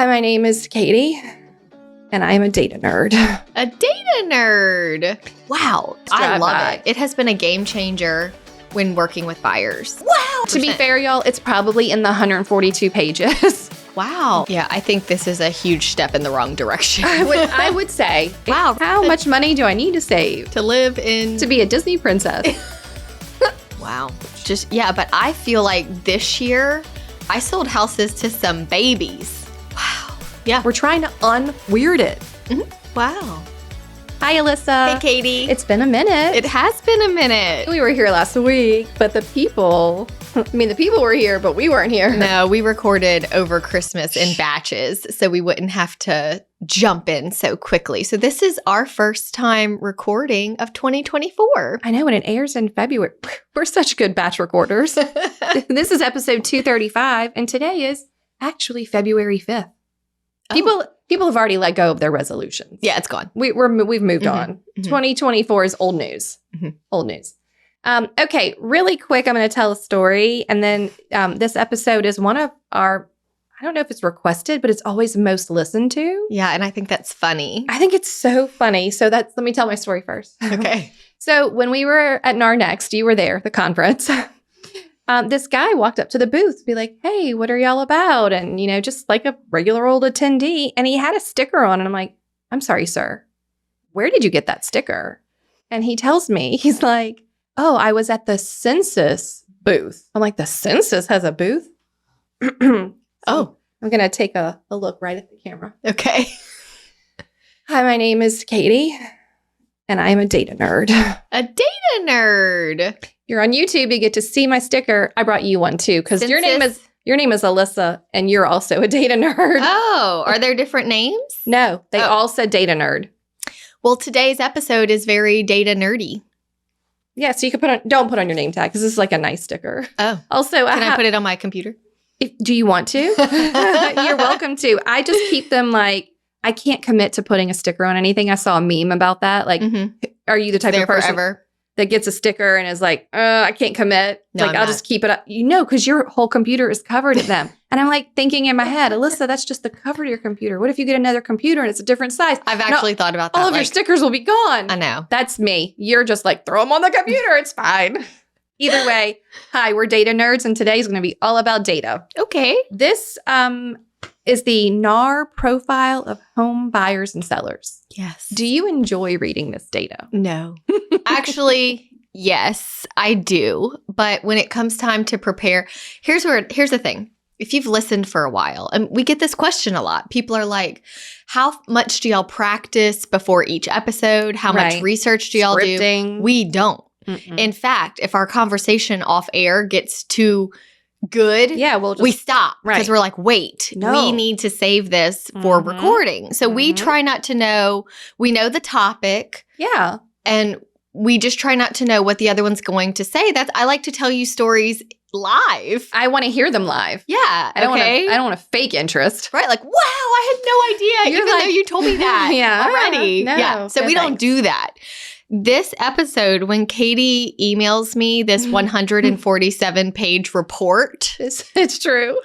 Hi, my name is Katy, and I am a data nerd. A data nerd. Wow. I love it. It has been a game changer when working with buyers. Wow. To be fair, y'all, it's probably in the 142 pages. Wow. Yeah, I think this is a huge step in the wrong direction. I would say, wow. How much money do I need to save to live in? To be a Disney princess. Wow. But I feel like this year I sold houses to some babies. Wow. Yeah. We're trying to unweird it. Mm-hmm. Wow. Hi, Alissa. Hey, Katy. It's been a minute. It has been a minute. We were here last week, but the people were here, but we weren't here. No, we recorded over Christmas in batches, so we wouldn't have to jump in so quickly. So this is our first time recording of 2024. I know, and it airs in February. We're such good batch recorders. This is episode 235, and today is actually February 5th. People have already let go of their resolutions. Yeah, it's gone. We've moved on. Mm-hmm. 2024 is old news. Mm-hmm. Old news. Okay, really quick, I'm going to tell a story. And then this episode is one of our, I don't know if it's requested, but it's always most listened to. Yeah, and I think that's funny. I think it's so funny. So let me tell my story first. Okay. So when we were at NAR NXT, you were there, the conference. This guy walked up to the booth to be like, hey, what are y'all about? And, just like a regular old attendee. And he had a sticker on. And I'm like, I'm sorry, sir. Where did you get that sticker? And he tells me, he's like, oh, I was at the Census booth. I'm like, the Census has a booth? Oh, I'm going to take a look right at the camera. Okay. Hi, my name is Katy, and I am a data nerd. A data nerd. You're on YouTube. You get to see my sticker. I brought you one too because your name is Alissa, and you're also a data nerd. Oh, are there different names? No, they all said data nerd. Well, today's episode is very data nerdy. Yeah, so you can don't put on your name tag because this is like a nice sticker. Oh, also, can I put it on my computer? Do you want to? You're welcome to. I just keep them like I can't commit to putting a sticker on anything. I saw a meme about that. Like, Are you the type of person forever that gets a sticker and is like, I can't commit. No, like, I'll just keep it up. Because your whole computer is covered in them. And I'm like thinking in my head, Alissa, that's just the cover to your computer. What if you get another computer and it's a different size? I've actually thought about that. All of your stickers will be gone. I know. That's me. You're just like, throw them on the computer. It's fine. Either way, hi, we're data nerds, and today's going to be all about data. Okay. This is the NAR Profile of home buyers and sellers. Yes. Do you enjoy reading this data? No. Actually, yes, I do. But when it comes time to prepare, here's the thing. If you've listened for a while, and we get this question a lot, people are like, how much do y'all practice before each episode? How much research do y'all do? We don't. Mm-mm. In fact, if our conversation off air gets too good, we stop because we're like, wait, we need to save this for recording. So we try not to know. We know the topic. Yeah. And we just try not to know what the other one's going to say. I like to tell you stories live. I want to hear them live. Yeah. I don't want a fake interest. Right. Like, wow, I had no idea, even though you told me that already. No, yeah. So we don't do that. This episode, when Katy emails me this 147-page report. It's true.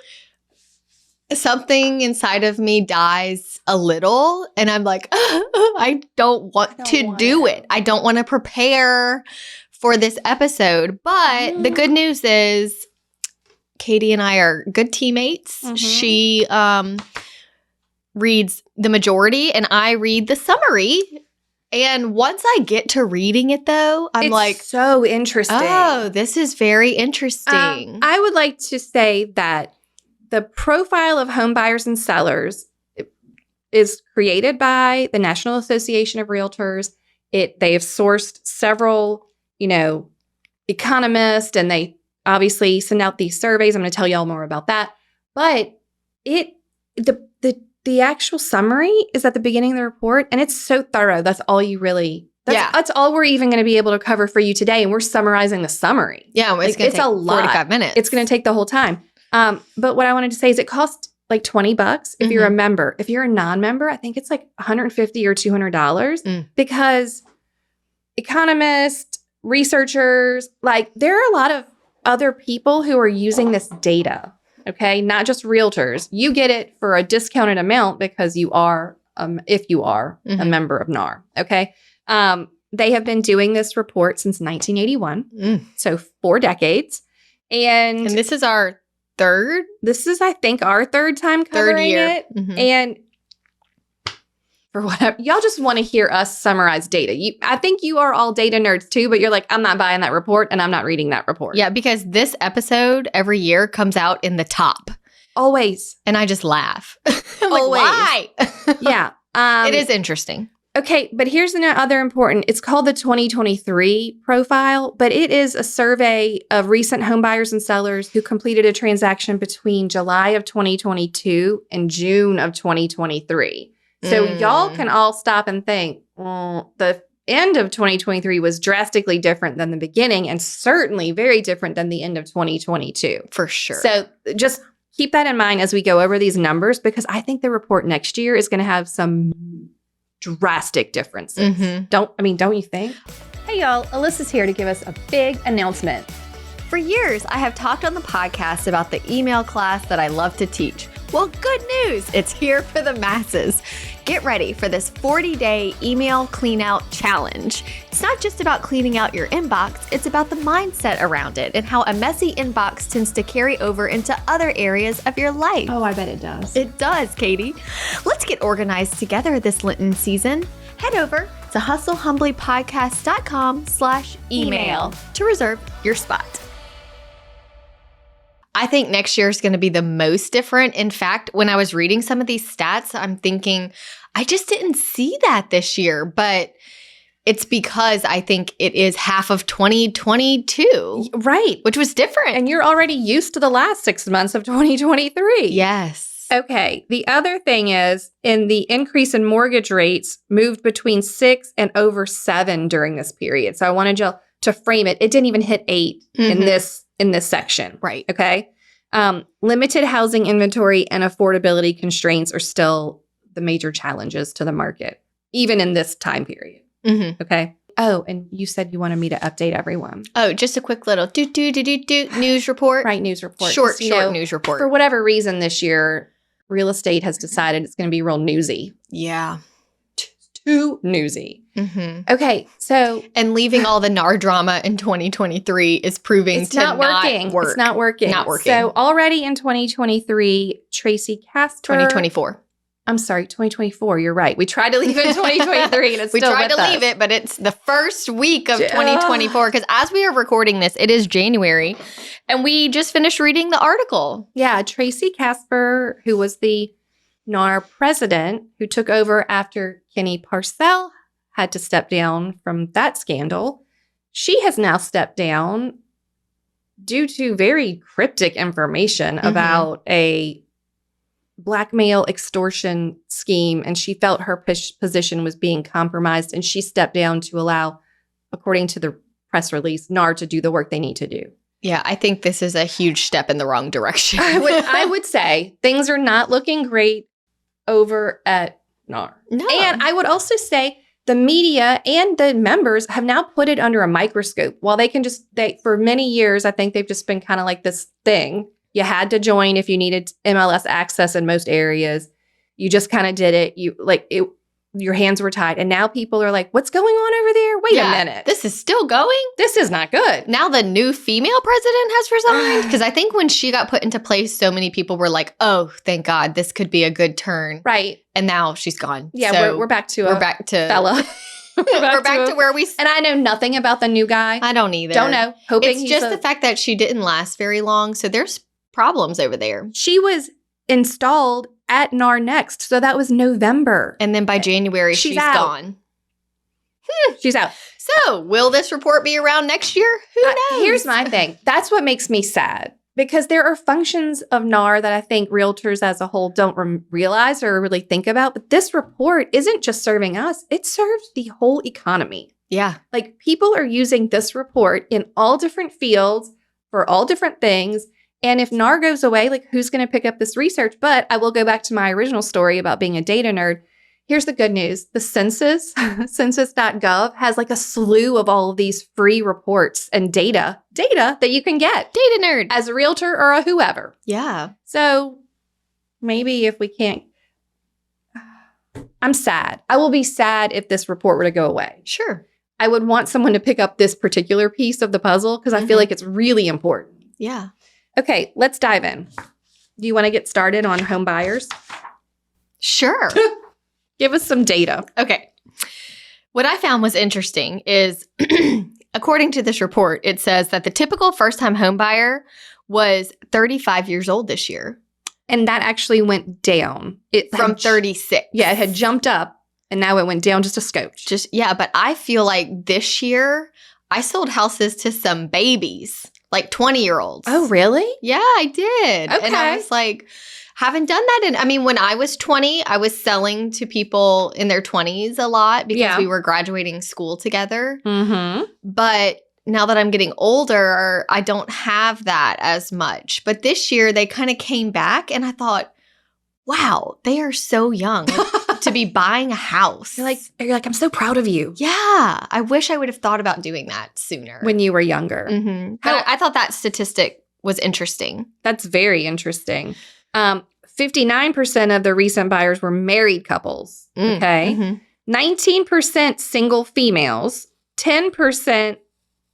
Something inside of me dies a little. And I'm like, I don't want to do it. I don't want to prepare for this episode. But the good news is Katy and I are good teammates. She reads the majority and I read the summary. And once I get to reading it, though, I'm like, so interesting. Oh, this is very interesting. I would like to say that the profile of home buyers and sellers is created by the National Association of Realtors. They have sourced several, economists, and they obviously send out these surveys. I'm going to tell y'all more about that. But the actual summary is at the beginning of the report, and it's so thorough. That's all you really. That's all we're even going to be able to cover for you today, and we're summarizing the summary. Yeah, it's going to take a lot. 45 minutes. It's going to take the whole time. But what I wanted to say is it costs like $20 if you're a member. If you're a non-member, I think it's like $150 or $200 because economists, researchers, like there are a lot of other people who are using this data. Okay. Not just realtors. You get it for a discounted amount because you are, if you are a member of NAR. Okay. They have been doing this report since 1981. So 4 decades. And this is our third? This is, I think, our third time covering year. it. And for whatever, y'all just want to hear us summarize data. I think you are all data nerds too, but you're like, I'm not buying that report and I'm not reading that report. Yeah, because this episode every year comes out in the top. Always. And I just laugh. I'm Always. Like, why? Yeah. It is interesting. Okay, but here's another important. It's called the 2023 profile, but it is a survey of recent home buyers and sellers who completed a transaction between July of 2022 and June of 2023. So y'all can all stop and think, well, the end of 2023 was drastically different than the beginning and certainly very different than the end of 2022. For sure. So just keep that in mind as we go over these numbers, because I think the report next year is going to have some drastic differences. Don't you think? Hey y'all, Alyssa's here to give us a big announcement. For years, I have talked on the podcast about the email class that I love to teach. Well, good news, it's here for the masses. Get ready for this 40-day email clean out challenge. It's not just about cleaning out your inbox, it's about the mindset around it and how a messy inbox tends to carry over into other areas of your life. Oh, I bet it does. It does, Katy. Let's get organized together this Lenten season. Head over to hustlehumblypodcast.com/email to reserve your spot. I think next year is going to be the most different. In fact, when I was reading some of these stats, I'm thinking, I just didn't see that this year. But it's because I think it is half of 2022. Right. Which was different. And you're already used to the last 6 months of 2023. Yes. Okay. The other thing is, in the increase in mortgage rates moved between 6 and over 7 during this period. So I wanted you to frame it. It didn't even hit 8 in this section. Right. Okay. Limited housing inventory and affordability constraints are still the major challenges to the market, even in this time period. Okay. Oh, and you said you wanted me to update everyone. Oh, just a quick little news report. Right. News report. Short news report. For whatever reason this year, real estate has decided it's going to be real newsy. Yeah. Too newsy. Okay, so and leaving all the NAR drama in 2023 is proving to not work. It's not working. Not working. So already in 2023, Tracy Casper. 2024. I'm sorry, 2024. You're right. We tried to leave it in 2023, and it's we still tried to leave it, but it's the first week of 2024. Because as we are recording this, it is January, and we just finished reading the article. Yeah, Tracy Casper, who was the NAR president, who took over after Kenny Parcell had to step down from that scandal. She has now stepped down due to very cryptic information about a blackmail extortion scheme, and she felt her position was being compromised, and she stepped down to allow, according to the press release, NAR to do the work they need to do. Yeah, I think this is a huge step in the wrong direction. I would say things are not looking great over at NAR. No. And I would also say the media and the members have now put it under a microscope. While they can for many years, I think they've just been kind of like this thing. You had to join if you needed MLS access in most areas. You just kind of did it. Your hands were tied. And now people are like, what's going on over there? Wait a minute. This is still going? This is not good. Now the new female president has resigned? Because I think when she got put into place, so many people were like, oh, thank God, this could be a good turn. Right. And now she's gone. Yeah, so we're back to fella. We're back to where we... And I know nothing about the new guy. I don't either. Don't know. Hoping it's just the fact that she didn't last very long. So there's problems over there. She was installed at NAR NXT. So that was November. And then by January, she's gone. She's out. So will this report be around next year? Who knows? Here's my thing. That's what makes me sad. Because there are functions of NAR that I think realtors as a whole don't realize or really think about. But this report isn't just serving us. It serves the whole economy. Yeah. Like, people are using this report in all different fields for all different things. And if NAR goes away, like, who's going to pick up this research? But I will go back to my original story about being a data nerd. Here's the good news. The census, census.gov has like a slew of all of these free reports and data that you can get Data nerd. as a realtor or a whoever. Yeah. So maybe if we can't, I'm sad. I will be sad if this report were to go away. Sure. I would want someone to pick up this particular piece of the puzzle because I feel like it's really important. Yeah. Okay, let's dive in. Do you want to get started on home buyers? Sure. Give us some data. Okay. What I found was interesting is, according to this report, it says that the typical first-time home buyer was 35 years old this year. And that actually went down. From 36. Yeah, it had jumped up, and now it went down just a scotch. But I feel like this year, I sold houses to some babies, like 20-year-olds. Oh, really? Yeah, I did. Okay. And I was like, haven't done that when I was 20, I was selling to people in their 20s a lot because we were graduating school together. Mm-hmm. But now that I'm getting older, I don't have that as much. But this year, they kind of came back, and I thought, wow, they are so young to be buying a house. You're like, I'm so proud of you. Yeah. I wish I would have thought about doing that sooner. When you were younger. Mm-hmm. But I thought that statistic was interesting. That's very interesting. 59% of the recent buyers were married couples. Okay. Mm-hmm. 19% single females, 10%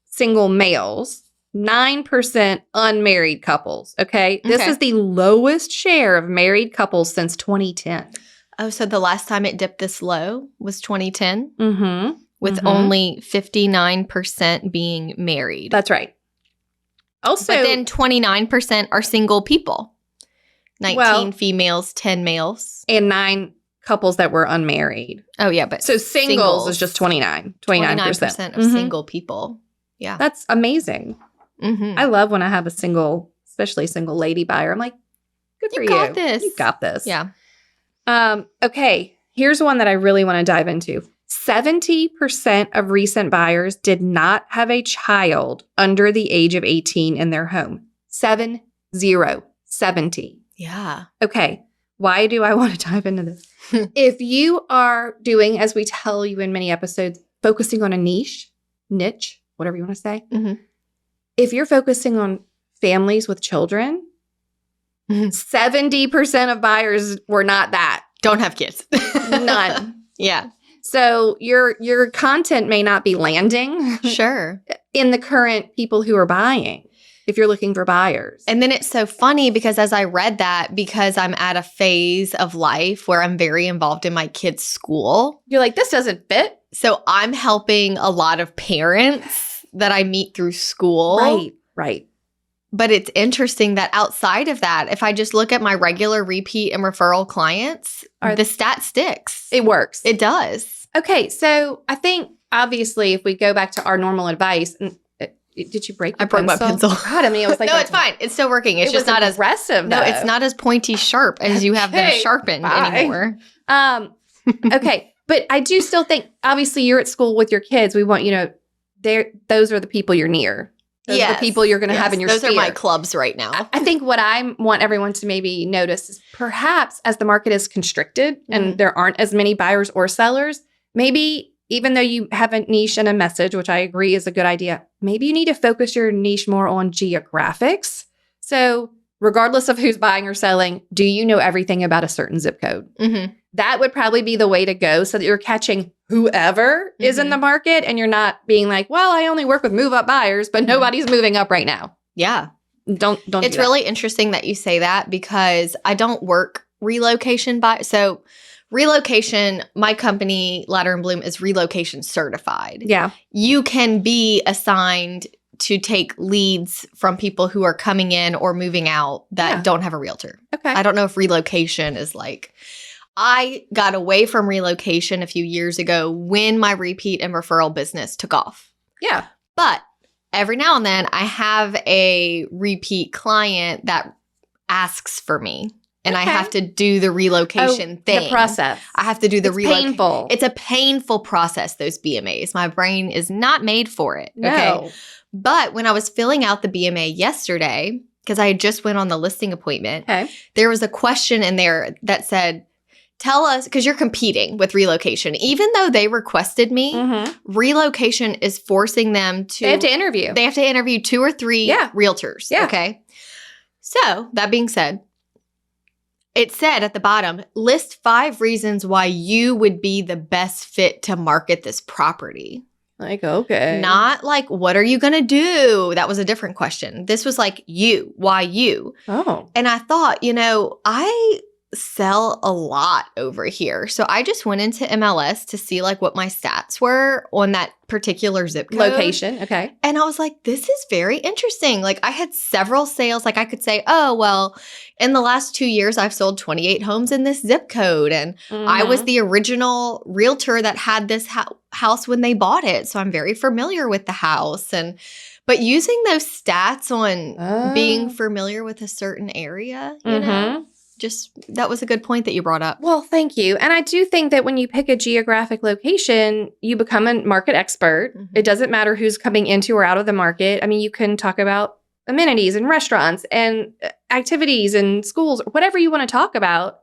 single males, 9% unmarried couples. Okay. This is the lowest share of married couples since 2010. Oh, so the last time it dipped this low was 2010? Mm-hmm. With only 59% being married. That's right. Also, but then 29% are single people. 19 females, 10 males. And 9 couples that were unmarried. Oh, yeah. But so singles is just 29%. 29% of single people. Yeah. That's amazing. Mm-hmm. I love when I have especially a single lady buyer. I'm like, good for you. You got this. You got this. Yeah. Okay. Here's one that I really want to dive into. 70% of recent buyers did not have a child under the age of 18 in their home. 70. Yeah. Okay. Why do I want to dive into this? If you are doing, as we tell you in many episodes, focusing on a niche, whatever you want to say. Mm-hmm. If you're focusing on families with children, 70% of buyers were not that. Don't have kids. None. Yeah. So your content may not be landing Sure. in the current people who are buying if you're looking for buyers. And then it's so funny because as I read that, because I'm at a phase of life where I'm very involved in my kids' school. You're like, this doesn't fit. So I'm helping a lot of parents that I meet through school. Right. But it's interesting that outside of that, if I just look at my regular repeat and referral clients, the stat sticks. It works. It does. Okay. So I think obviously if we go back to our normal advice, did you break your pencil? I broke my pencil. God, I mean, I was like, no, it's fine. It's still working. It's just not aggressive. as aggressive. No, it's not as pointy sharp as you have them sharpened anymore. Okay. But I do still think, obviously, you're at school with your kids. We want, those are the people you're near. Those are the people you're going to have in your sphere. Those are my clubs right now. I think what I want everyone to maybe notice is perhaps as the market is constricted and there aren't as many buyers or sellers, maybe even though you have a niche and a message, which I agree is a good idea, maybe you need to focus your niche more on geographics. So regardless of who's buying or selling, do you know everything about a certain zip code? Mm-hmm. That would probably be the way to go so that you're catching whoever is in the market and you're not being like, well, I only work with move up buyers, but nobody's moving up right now. Yeah. Don't It's really interesting that you say that because I don't work relocation So relocation, my company, Ladder and Bloom, is relocation certified. Yeah. You can be assigned to take leads from people who are coming in or moving out that don't have a realtor. Okay. I don't know if relocation is like... I got away from relocation a few years ago when my repeat and referral business took off. Yeah. But every now and then I have a repeat client that asks for me and I have to do the relocation thing. The process. I have to do the relocation. It's painful. It's a painful process, those BMAs. My brain is not made for it. No. Okay. But when I was filling out the BMA yesterday, because I had just went on the listing appointment, there was a question in there that said, tell us, because you're competing with relocation. Even though they requested me, relocation is forcing them to. They have to interview. They have to interview 2 or 3 realtors. Yeah. Okay. So that being said, it said at the bottom, list 5 reasons why you would be the best fit to market this property. Like, okay. Not like, what are you going to do? That was a different question. This was like, you. Why you? Oh. And I thought, I sell a lot over here. So I just went into MLS to see like what my stats were on that particular zip code. Location. Okay. And I was like, this is very interesting. Like I had several sales. Like I could say, oh, well, in the last 2 years, I've sold 28 homes in this zip code. And I was the original realtor that had this house when they bought it. So I'm very familiar with the house. But using those stats on being familiar with a certain area, you know, just that was a good point that you brought up. Well, thank you. And I do think that when you pick a geographic location, you become a market expert. It doesn't matter who's coming into or out of the market. I mean, you can talk about amenities and restaurants and activities and schools, whatever you want to talk about.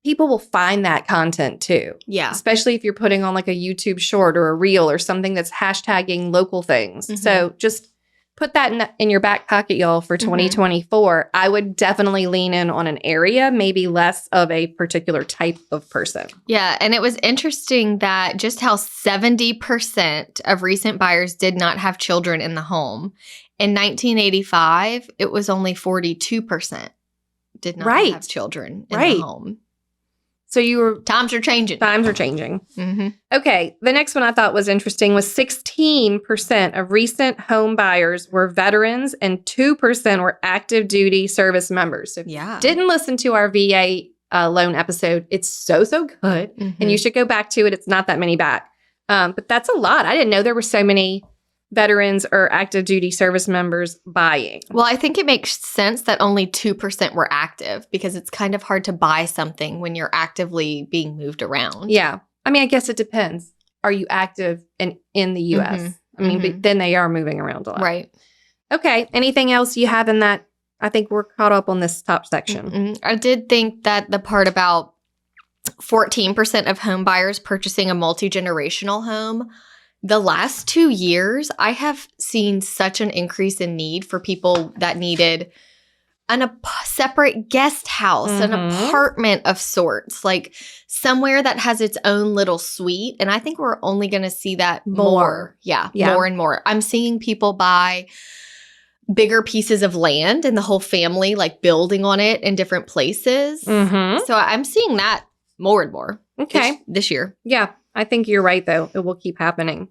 People will find that content too. Yeah. Especially if you're putting on like a YouTube short or a reel or something that's hashtagging local things. So just put that in your back pocket, y'all, for 2024. I would definitely lean in on an area, maybe less of a particular type of person. Yeah. And it was interesting that just how 70% of recent buyers did not have children in the home. In 1985, it was only 42% did not have children in the home. So Times are changing. Times are changing. Okay. The next one I thought was interesting was 16% of recent home buyers were veterans and 2% were active duty service members. So if you didn't listen to our VA loan episode, it's so good. And you should go back to it. It's not that many back. But that's a lot. I didn't know there were so many veterans or active duty service members buying. Well, I think it makes sense that only 2% were active because it's kind of hard to buy something when you're actively being moved around. Yeah. I mean, I guess it depends. Are you active in the U.S.? I mean, but then they are moving around a lot. Right. Okay. Anything else you have in that? I think we're caught up on this top section. I did think that the part about 14% of home buyers purchasing a multi-generational home, the last 2 years, I have seen such an increase in need for people that needed a separate guest house, an apartment of sorts, like somewhere that has its own little suite. And I think we're only going to see that more. Yeah, more and more. I'm seeing people buy bigger pieces of land and the whole family like building on it in different places. So I'm seeing that more and more this year. Yeah. I think you're right, though. It will keep happening.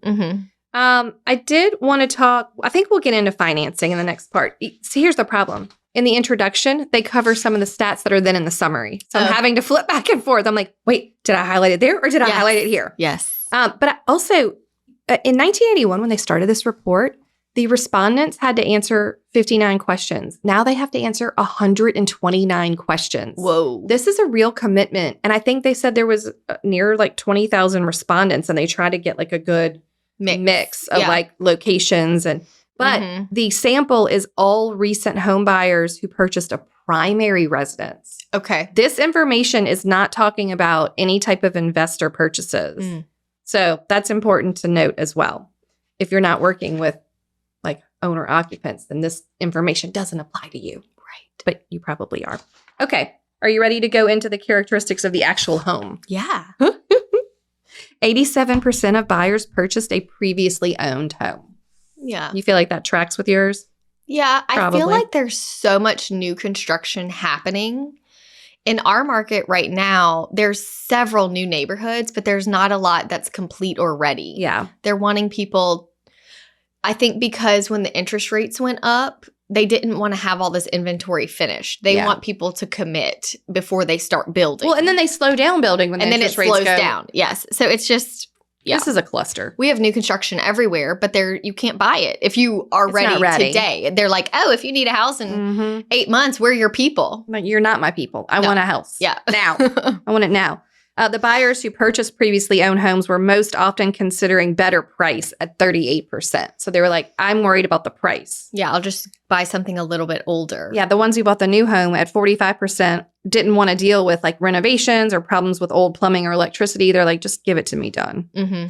I did want to talk. I think we'll get into financing in the next part. See, here's the problem. In the introduction, they cover some of the stats that are then in the summary. So I'm having to flip back and forth. I'm like, wait, did I highlight it there or did I highlight it here? Yes. But I also, in 1981, when they started this report, the respondents had to answer 59 questions. Now they have to answer 129 questions. Whoa. This is a real commitment. And I think they said there was near like 20,000 respondents and they try to get like a good mix of like locations. But the sample is all recent home buyers who purchased a primary residence. Okay. This information is not talking about any type of investor purchases. So that's important to note as well. If you're not working with like owner occupants, then this information doesn't apply to you. Right. But you probably are. Okay. Are you ready to go into the characteristics of the actual home? Yeah. 87% of buyers purchased a previously owned home. Yeah. You feel like that tracks with yours? Yeah. Probably. I feel like there's so much new construction happening. In our market right now, there's several new neighborhoods, but there's not a lot that's complete or ready. Yeah. They're wanting people, I think because when the interest rates went up, they didn't want to have all this inventory finished. They want people to commit before they start building. Well, and then they slow down building when the interest rates go. And then it slows down. Yes. So it's just, this is a cluster. We have new construction everywhere, but you can't buy it if you are ready today. They're like, oh, if you need a house in 8 months, we're your people. But you're not my people. I want a house. Yeah. Now. I want it now. The buyers who purchased previously owned homes were most often considering better price at 38%. So they were like, I'm worried about the price. Yeah, I'll just buy something a little bit older. Yeah, the ones who bought the new home at 45% didn't want to deal with like renovations or problems with old plumbing or electricity. They're like, just give it to me done. Mm-hmm.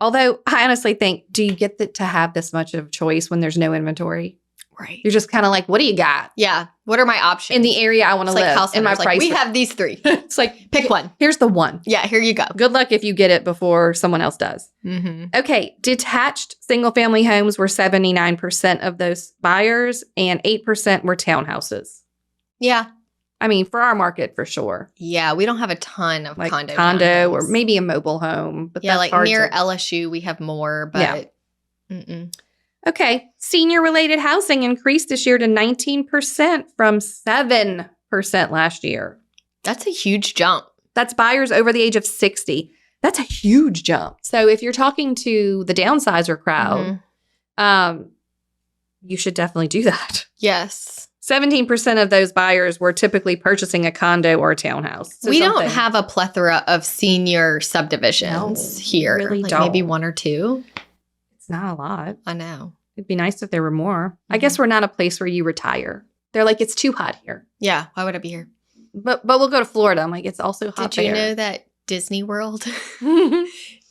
Although I honestly think, do you get to have this much of choice when there's no inventory? Right. You're just kind of like, what do you got? Yeah. What are my options? In the area I want to live. House in my hunters, price. we have these 3. It's like, Pick one. Here's the one. Yeah, here you go. Good luck if you get it before someone else does. Mm-hmm. Okay. Detached single-family homes were 79% of those buyers, and 8% were townhouses. Yeah. I mean, for our market, for sure. Yeah, we don't have a ton of Like condo or homes. maybe a mobile home. But yeah, that's like near LSU, we have more, but mm-mm. Okay. Senior-related housing increased this year to 19% from 7% last year. That's a huge jump. That's buyers over the age of 60. That's a huge jump. So if you're talking to the downsizer crowd, you should definitely do that. Yes. 17% of those buyers were typically purchasing a condo or a townhouse. So we don't have a plethora of senior subdivisions here. Really like don't. Maybe 1 or 2. It's not a lot. I know. It'd be nice if there were more. I guess we're not a place where you retire. They're like, it's too hot here. Yeah. Why would I be here? But we'll go to Florida. I'm like, it's also hot Did you there. know that Disney World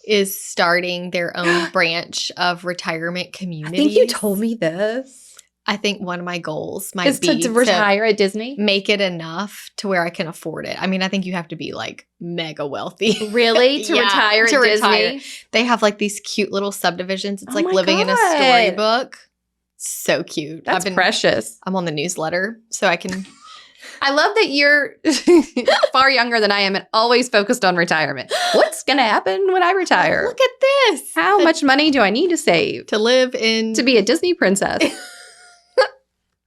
is starting their own branch of retirement communities? I think you told me this. I think one of my goals might be to retire at Disney. Make it enough to where I can afford it. I mean, I think you have to be like mega wealthy. Really? To retire at Disney? They have like these cute little subdivisions. It's Oh like my living in a God. storybook. So cute. That's precious. I'm on the newsletter, so I can. I love that you're far younger than I am and always focused on retirement. What's going to happen when I retire? Look at this. How much money do I need to save to live in? To be a Disney princess.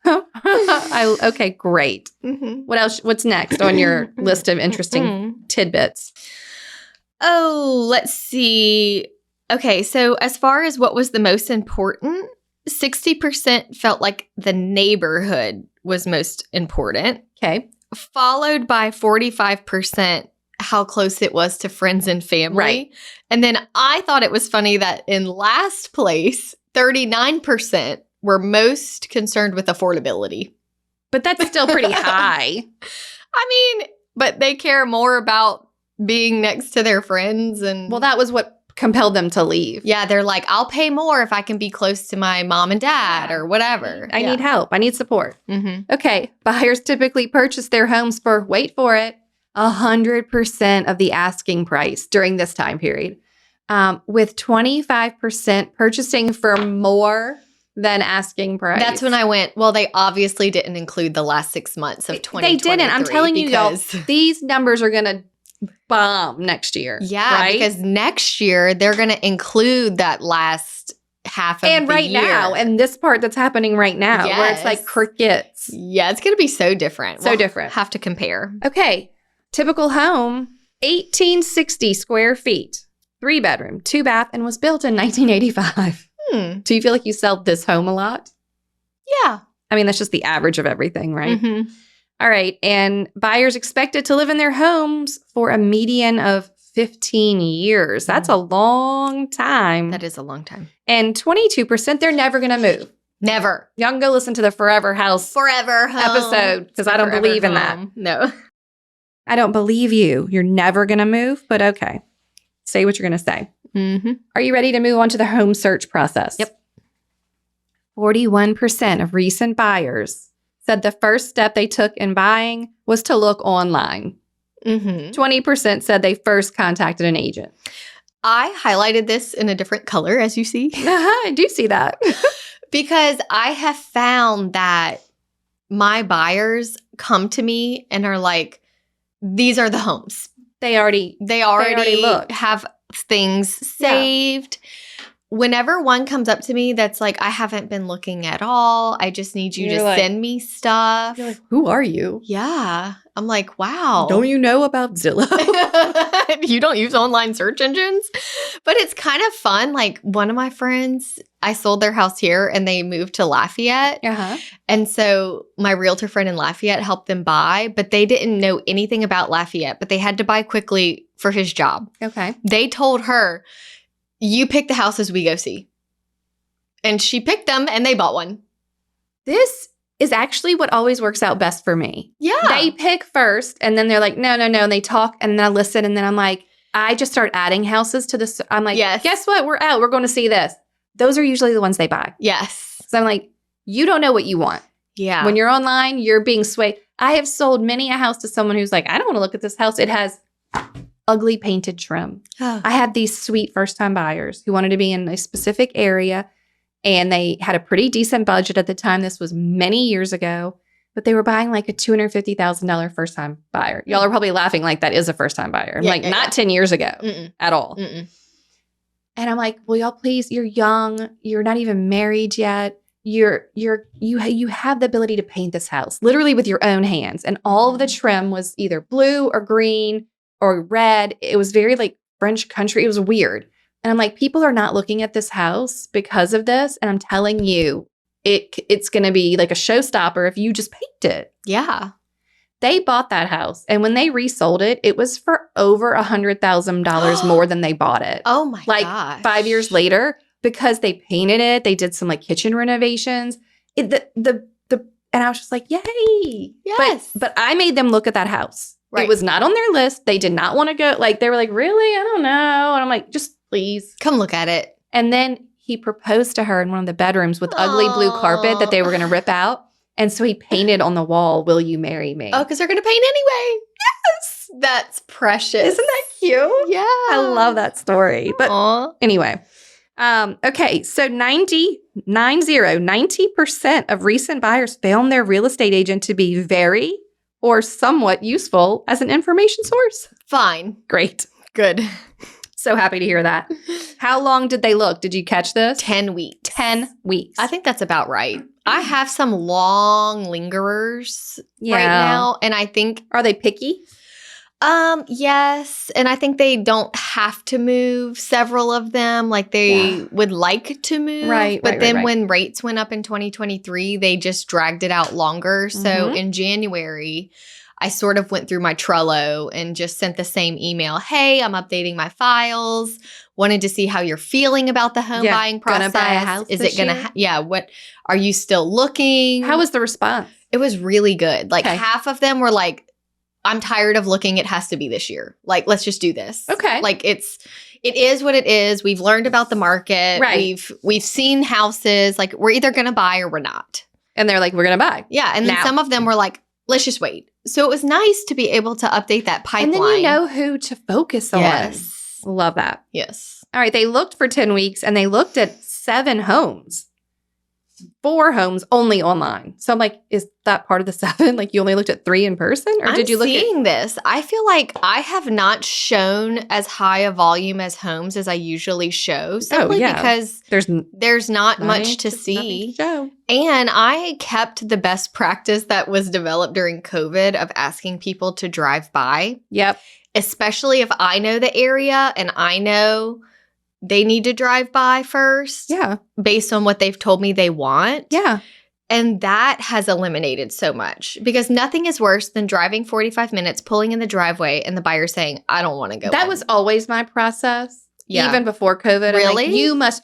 Okay, great. Mm-hmm. What else? What's next on your list of interesting tidbits? Oh, let's see. Okay, so as far as what was the most important, 60% felt like the neighborhood was most important. Okay. Followed by 45% how close it was to friends and family. Right. And then I thought it was funny that in last place, 39% were most concerned with affordability. But that's still pretty high. I mean, but they care more about being next to their friends. And well, that was what compelled them to leave. Yeah, they're like, I'll pay more if I can be close to my mom and dad or whatever. I need help. I need support. Mm-hmm. Okay. Buyers typically purchase their homes for, wait for it, 100% of the asking price during this time period, with 25% purchasing for more than asking price. That's when I went, well, they obviously didn't include the last 6 months of 2023. They didn't. I'm telling you, y'all, these numbers are going to bomb next year. Yeah, right? Because next year they're going to include that last half of and the right year. now, and this part that's happening right now, where it's like Yes. crickets. Yeah, it's going to be so different. So different. Have to compare. Okay. Typical home, 1860 square feet, 3-bedroom, 2-bath, and was built in 1985. Do you feel like you sell this home a lot? Yeah. I mean, that's just the average of everything, right? Mm-hmm. All right. And buyers expected to live in their homes for a median of 15 years. That's a long time. That is a long time. And 22%, they're never going to move. Never. Y'all can go listen to the Forever House Forever home. episode because I don't Forever believe in that. home. No. I don't believe you. You're never going to move, but okay. Say what you're going to say. Mm-hmm. Are you ready to move on to the home search process? Yep. 41% of recent buyers said the first step they took in buying was to look online. Mm-hmm. 20% said they first contacted an agent. I highlighted this in a different color, as you see. I do see that. Because I have found that my buyers come to me and are like, these are the homes. They already looked. have things saved. Whenever one comes up to me that's like, I haven't been looking at all. I just need you to send me stuff. You're like, who are you? Yeah. I'm like, wow. Don't you know about Zillow? what? You don't use online search engines? But it's kind of fun. Like one of my friends, I sold their house here and they moved to Lafayette. Uh-huh. And so my realtor friend in Lafayette helped them buy, but they didn't know anything about Lafayette, but they had to buy quickly for his job. Okay. They told her, you pick the houses we go see. And she picked them and they bought one. This is actually what always works out best for me. Yeah. They pick first and then they're like, no. And they talk and then I listen and then I'm like, I just start adding houses to this. I'm like, Yes. Guess what? We're out. We're going to see this. Those are usually the ones they buy. Yes. So I'm like, you don't know what you want. Yeah. When you're online, you're being swayed. I have sold many a house to someone who's like, I don't want to look at this house. It has ugly painted trim. I had these sweet first-time buyers who wanted to be in a specific area, and they had a pretty decent budget at the time. This was many years ago, but they were buying like a $250,000 first-time buyer. Y'all are probably laughing like that is a first-time buyer. I'm not 10 years ago at all. Mm-mm. And I'm like, will y'all please, you're young. You're not even married yet. You have the ability to paint this house literally with your own hands. And all of the trim was either blue or green or red. It was very like French country. It was weird. And I'm like, people are not looking at this house because of this. And I'm telling you, it's going to be like a showstopper if you just paint it. Yeah. They bought that house. And when they resold it, it was for over $100,000 more than they bought it. Oh my like gosh. 5 years later, because they painted it, they did some like kitchen renovations. And I was just like, yay. Yes. But I made them look at that house. Right. It was not on their list. They did not want to go. Like, they were like, really? I don't know. And I'm like, just please. Come look at it. And then he proposed to her in one of the bedrooms with ugly blue carpet that they were going to rip out. And so he painted on the wall, will you marry me? Oh, because they're going to paint anyway. Yes. That's precious. Isn't that cute? Yeah. I love that story. But Aww. anyway. Okay. So 90% of recent buyers found their real estate agent to be very or somewhat useful as an information source. Fine. Great. Good. So happy to hear that. How long did they look? Did you catch this? 10 weeks. 10 weeks. I think that's about right. I have some long lingerers right now. And I think, are they picky? yes. And I think they don't have to move, several of them. Like they would like to move. Right. But then when rates went up in 2023, they just dragged it out longer. So in January, I sort of went through my Trello and just sent the same email. Hey, I'm updating my files. Wanted to see how you're feeling about the home buying process. Gonna buy a house Is this it gonna? What are you still looking? How was the response? It was really good. Like half of them were like, I'm tired of looking. It has to be this year. Like, let's just do this. Okay. Like it is what it is. We've learned about the market. Right. We've seen houses. Like we're either gonna buy or we're not. And they're like, we're gonna buy. Yeah. And then some of them were like, let's just wait. So it was nice to be able to update that pipeline. And then you know who to focus on. Yes. Love that. Yes. All right. They looked for 10 weeks and they looked at 7 homes. 4 homes only online. So I'm like, is that part of the 7? Like you only looked at 3 in person? Or did you look seeing this? I feel like I have not shown as high a volume as homes as I usually show. Simply because there's not much to see. Show. And I kept the best practice that was developed during COVID of asking people to drive by. Yep. Especially if I know the area and I know they need to drive by first. Yeah. Based on what they've told me they want. Yeah. And that has eliminated so much because nothing is worse than driving 45 minutes, pulling in the driveway, and the buyer saying, I don't want to go. That was always my process. Yeah. Even before COVID. Really? Like, you must,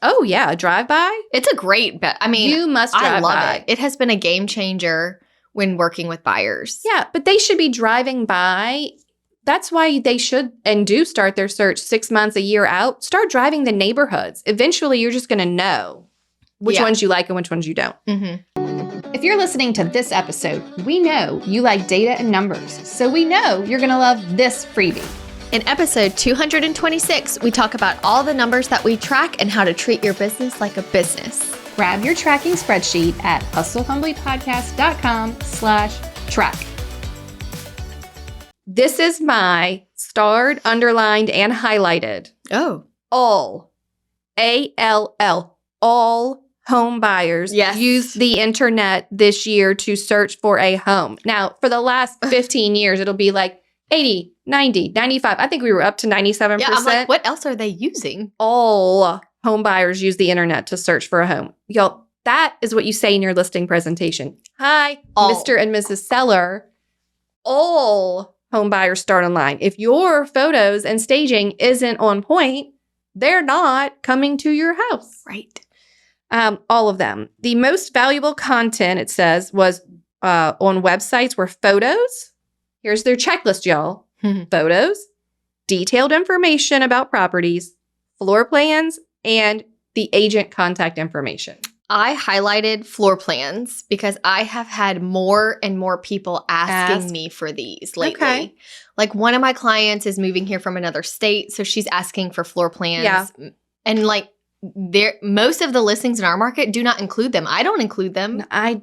drive by. It's a great bet. I mean, you must drive I love by. it. It has been a game changer when working with buyers. Yeah, but they should be driving by. That's why they should and do start their search 6 months, a year out. Start driving the neighborhoods. Eventually, you're just going to know which ones you like and which ones you don't. If you're listening to this episode, we know you like data and numbers. So we know you're going to love this freebie. In episode 226, we talk about all the numbers that we track and how to treat your business like a business. Grab your tracking spreadsheet at hustlehumblypodcast.com/track. This is my starred, underlined, and highlighted. Oh. All, A-L-L, all home buyers use the internet this year to search for a home. Now, for the last 15 years, it'll be like 80, 90, 95. I think we were up to 97%. Yeah, I'm like, what else are they using? All home buyers use the internet to search for a home. Y'all, that is what you say in your listing presentation. Hi, All. Mr. and Mrs. Seller. All home buyers start online. If your photos and staging isn't on point, they're not coming to your house. Right. All of them. The most valuable content, it says, was on websites were photos. Here's their checklist, y'all. Photos, detailed information about properties, floor plans, and the agent contact information. I highlighted floor plans because I have had more and more people asking me for these lately. Okay. Like one of my clients is moving here from another state, so she's asking for floor plans. Yeah. And like most of the listings in our market do not include them. I don't include them. I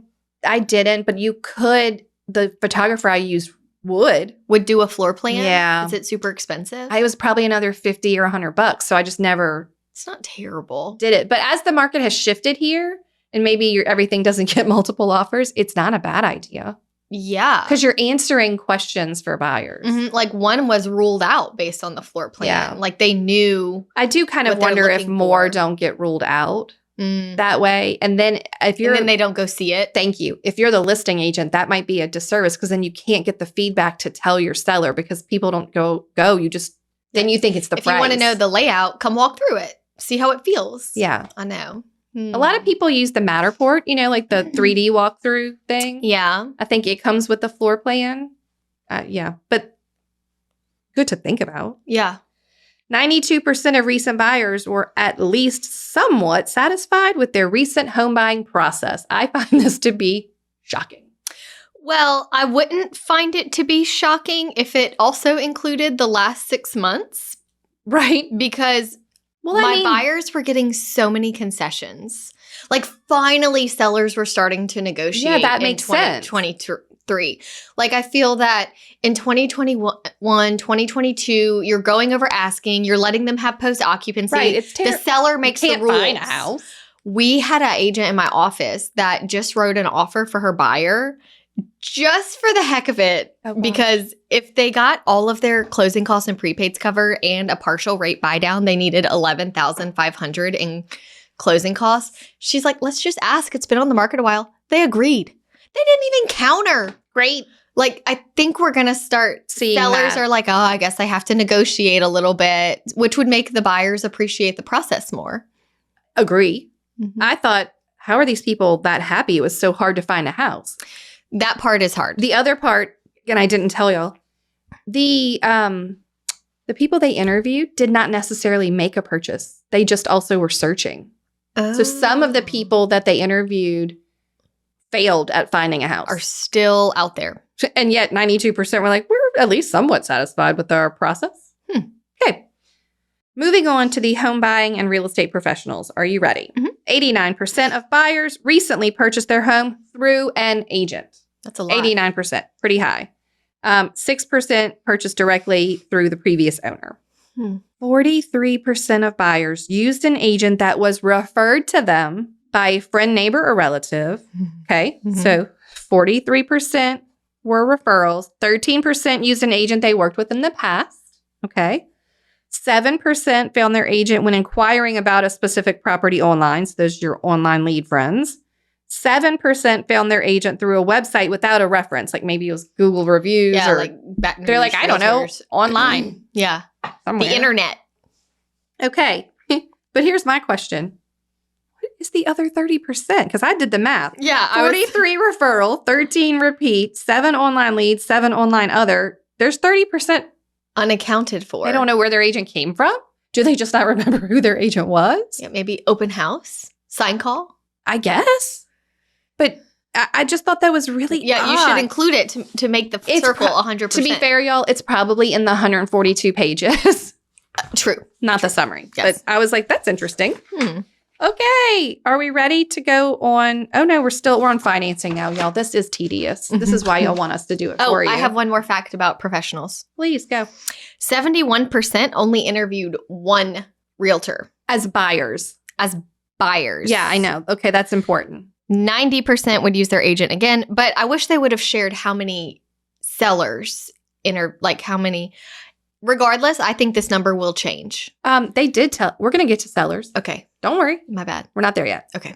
didn't, but you could. The photographer I used would do a floor plan. Yeah. Is it super expensive? I was probably another $50 or $100, so I just never It's not terrible. did it. But as the market has shifted here, and maybe everything doesn't get multiple offers, it's not a bad idea. Yeah. Because you're answering questions for buyers. Mm-hmm. Like one was ruled out based on the floor plan. Yeah. Like they knew. I do kind of what they're wonder if looking more for. don't get ruled out Mm. that way. And then if you're, And then they don't go see it. thank you. If you're the listing agent, that might be a disservice because then you can't get the feedback to tell your seller because people don't go. You just, then you think it's the If price. you want to know the layout, come walk through it. See how it feels. Yeah. I know. A lot of people use the Matterport, like the 3D walkthrough thing. Yeah. I think it comes with the floor plan. Yeah. But good to think about. Yeah. 92% of recent buyers were at least somewhat satisfied with their recent home buying process. I find this to be shocking. Well, I wouldn't find it to be shocking if it also included the last 6 months. Right? Because Well, my buyers were getting so many concessions. Like finally sellers were starting to negotiate. Yeah, that makes sense. 2023. Like I feel that in 2021, 2022, you're going over asking, you're letting them have post occupancy. Right, it's the seller makes the rules. Find a house. We had an agent in my office that just wrote an offer for her buyer just for the heck of it. Oh, wow. Because if they got all of their closing costs and prepaids covered and a partial rate buy down, they needed $11,500 in closing costs. She's like, let's just ask. It's been on the market a while. They agreed. They didn't even counter. Great. Like, I think we're going to start Seeing sellers that. are like, oh, I guess I have to negotiate a little bit, which would make the buyers appreciate the process more. Agree. Mm-hmm. I thought, how are these people that happy? It was so hard to find a house. That part is hard. The other part, and I didn't tell y'all, the people they interviewed did not necessarily make a purchase. They just also were searching. So some of the people that they interviewed failed at finding a house. are still out there. And yet 92% were like, we're at least somewhat satisfied with our process. Okay. Moving on to the home buying and real estate professionals. Are you ready? 89% of buyers recently purchased their home through an agent. That's a lot. 89%, pretty high. 6% purchased directly through the previous owner. 43% of buyers used an agent that was referred to them by a friend, neighbor, or relative. Okay, so 43% were referrals. 13% used an agent they worked with in the past. Okay. 7% found their agent when inquiring about a specific property online. So those are your online lead friends. 7% found their agent through a website without a reference. Like maybe it was Google reviews Yeah, or like Baton they're like, Rouge I don't know, realtors. online. Yeah. Somewhere. The internet. Okay. But here's my question. What is the other 30%? Because I did the math. Yeah. 43 referral, 13 repeat, 7 online leads, 7 online other. There's 30%. Unaccounted for. They don't know where their agent came from. Do they just not remember who their agent was? Yeah, maybe open house, sign call. I guess. But I just thought that was really Yeah, you odd. should include it to make the It's circle 100%. To be fair, y'all, it's probably in the 142 pages. True. Not the summary. Yes. But I was like, that's interesting. Okay. Are we ready to go on? Oh, no, we're on financing now, y'all. This is tedious. This is why y'all want us to do it for you. I have one more fact about professionals. Please go. 71% only interviewed one realtor As buyers. as buyers. Yeah, I know. Okay, that's important. 90% would use their agent again, but I wish they would have shared how many sellers how many. Regardless, I think this number will change. They did tell. We're going to get to sellers. Okay. Don't worry. My bad. We're not there yet. Okay.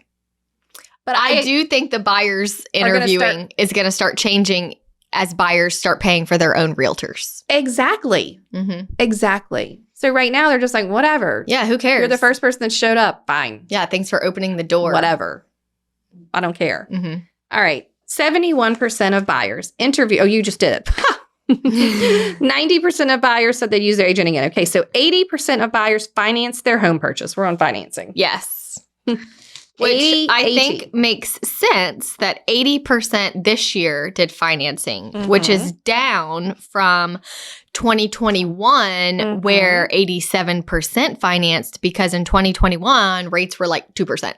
But I do think the buyers interviewing is going to start changing as buyers start paying for their own realtors. Exactly. Mm-hmm. Exactly. So right now they're just like, whatever. Yeah, who cares? You're the first person that showed up. Fine. Yeah, thanks for opening the door. Whatever. I don't care. Mm-hmm. All right. 71% of buyers interview. Oh, you just did it. 90% of buyers said they'd use their agent again. Okay, so 80% of buyers financed their home purchase. We're on financing. Yes. Which I think makes sense that 80% this year did financing, which is down from 2021 where 87% financed, because in 2021 rates were like 2%.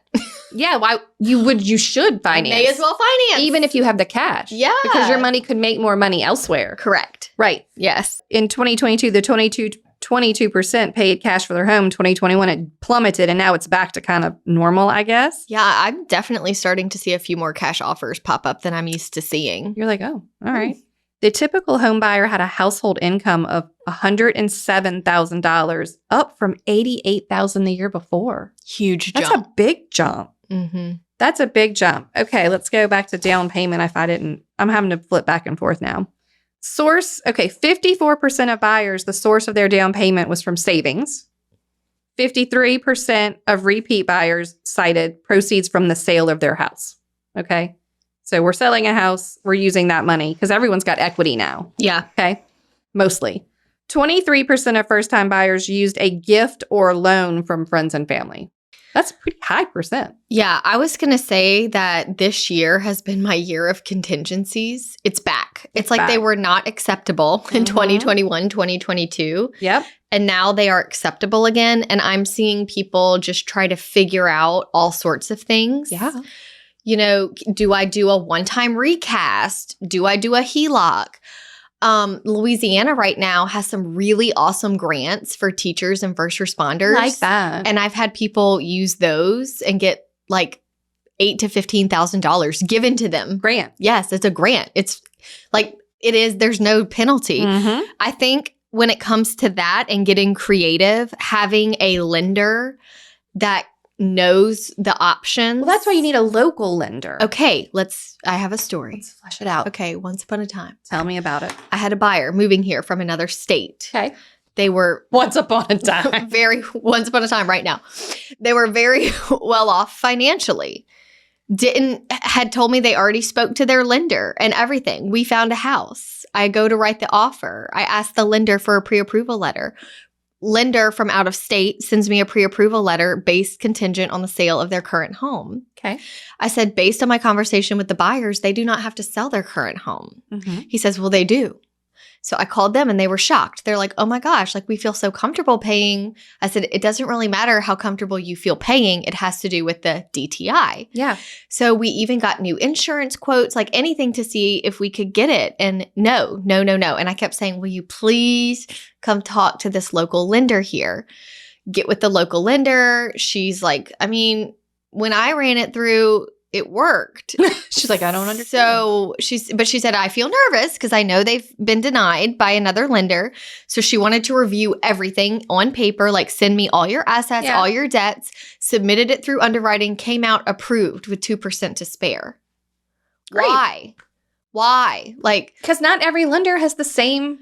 Yeah, you should finance. May as well finance. Even if you have the cash. Yeah. Because your money could make more money elsewhere. Correct. Right. Yes. In 2022, the 22% paid cash for their home. 2021, it plummeted, and now it's back to kind of normal, I guess. Yeah, I'm definitely starting to see a few more cash offers pop up than I'm used to seeing. You're like, oh, all right. The typical home buyer had a household income of $107,000, up from $88,000 the year before. Huge jump. That's a big jump. Mm-hmm. That's a big jump. Okay, let's go back to down payment. I'm having to flip back and forth now. Source, okay, 54% of buyers, the source of their down payment was from savings. 53% of repeat buyers cited proceeds from the sale of their house. Okay, so we're selling a house, we're using that money because everyone's got equity now. Yeah. Okay, mostly. 23% of first-time buyers used a gift or loan from friends and family. That's a pretty high percent. Yeah, I was going to say that this year has been my year of contingencies. It's back. It's like they were not acceptable in 2021, 2022. Yep. And now they are acceptable again. And I'm seeing people just try to figure out all sorts of things. Yeah. You know, do I do a one-time recast? Do I do a HELOC? Louisiana right now has some really awesome grants for teachers and first responders. Like that. And I've had people use those and get like $8,000 to $15,000 given to them. Grant. Yes, it's a grant. It's like, it is, there's no penalty. Mm-hmm. I think when it comes to that and getting creative, having a lender that knows the options. Well, that's why you need a local lender. Okay, I have a story. Let's flesh it out. Okay, once upon a time. Tell me about it. I had a buyer moving here from another state. Okay. They were Once upon a time. once upon a time right now. They were very well off financially. Had told me they already spoke to their lender and everything. We found a house. I go to write the offer. I asked the lender for a pre-approval letter. Lender from out of state sends me a pre-approval letter based contingent on the sale of their current home. Okay. I said, based on my conversation with the buyers, they do not have to sell their current home. Mm-hmm. He says, well, they do. So I called them and they were shocked. They're like, oh my gosh, like we feel so comfortable paying. I said, it doesn't really matter how comfortable you feel paying. It has to do with the DTI. Yeah. So we even got new insurance quotes, like anything to see if we could get it. And no. And I kept saying, will you please come talk to this local lender here? Get with the local lender. She's like, I mean, when I ran it through, it worked. She's like, I don't understand. So she said, I feel nervous because I know they've been denied by another lender. So she wanted to review everything on paper, like send me all your assets, all your debts, submitted it through underwriting, came out approved with 2% to spare. Great. Why? Like, because not every lender has the same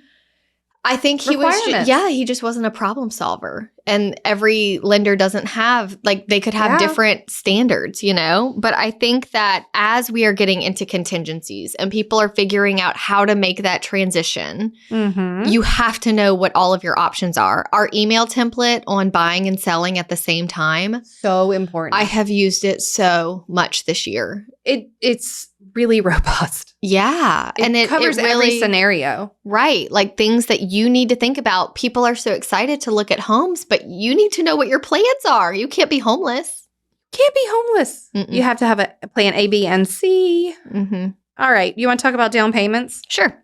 I think he he just wasn't a problem solver. And every lender doesn't have, like, they could have different standards, you know? But I think that as we are getting into contingencies and people are figuring out how to make that transition, you have to know what all of your options are. Our email template on buying and selling at the same time. So important. I have used it so much this year. It's really robust. Yeah. It covers every scenario. Right. Like things that you need to think about. People are so excited to look at homes, but you need to know what your plans are. You can't be homeless. Can't be homeless. Mm-mm. You have to have a plan A, B, and C. All right. You want to talk about down payments? Sure.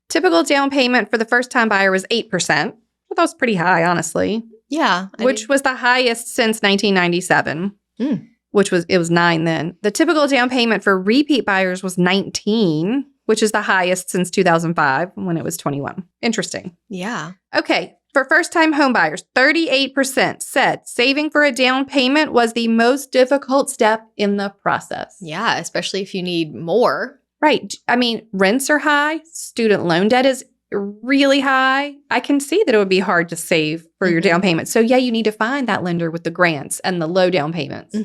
Typical down payment for the first-time buyer was 8%. Well, that was pretty high, honestly. Yeah. Which was the highest since 1997. It was 9 then. The typical down payment for repeat buyers was 19. which is the highest since 2005 when it was 21. Interesting. Yeah. Okay. For first-time homebuyers, 38% said saving for a down payment was the most difficult step in the process. Yeah, especially if you need more. Right. I mean, rents are high. Student loan debt is really high. I can see that it would be hard to save for your down payment. So yeah, you need to find that lender with the grants and the low down payments.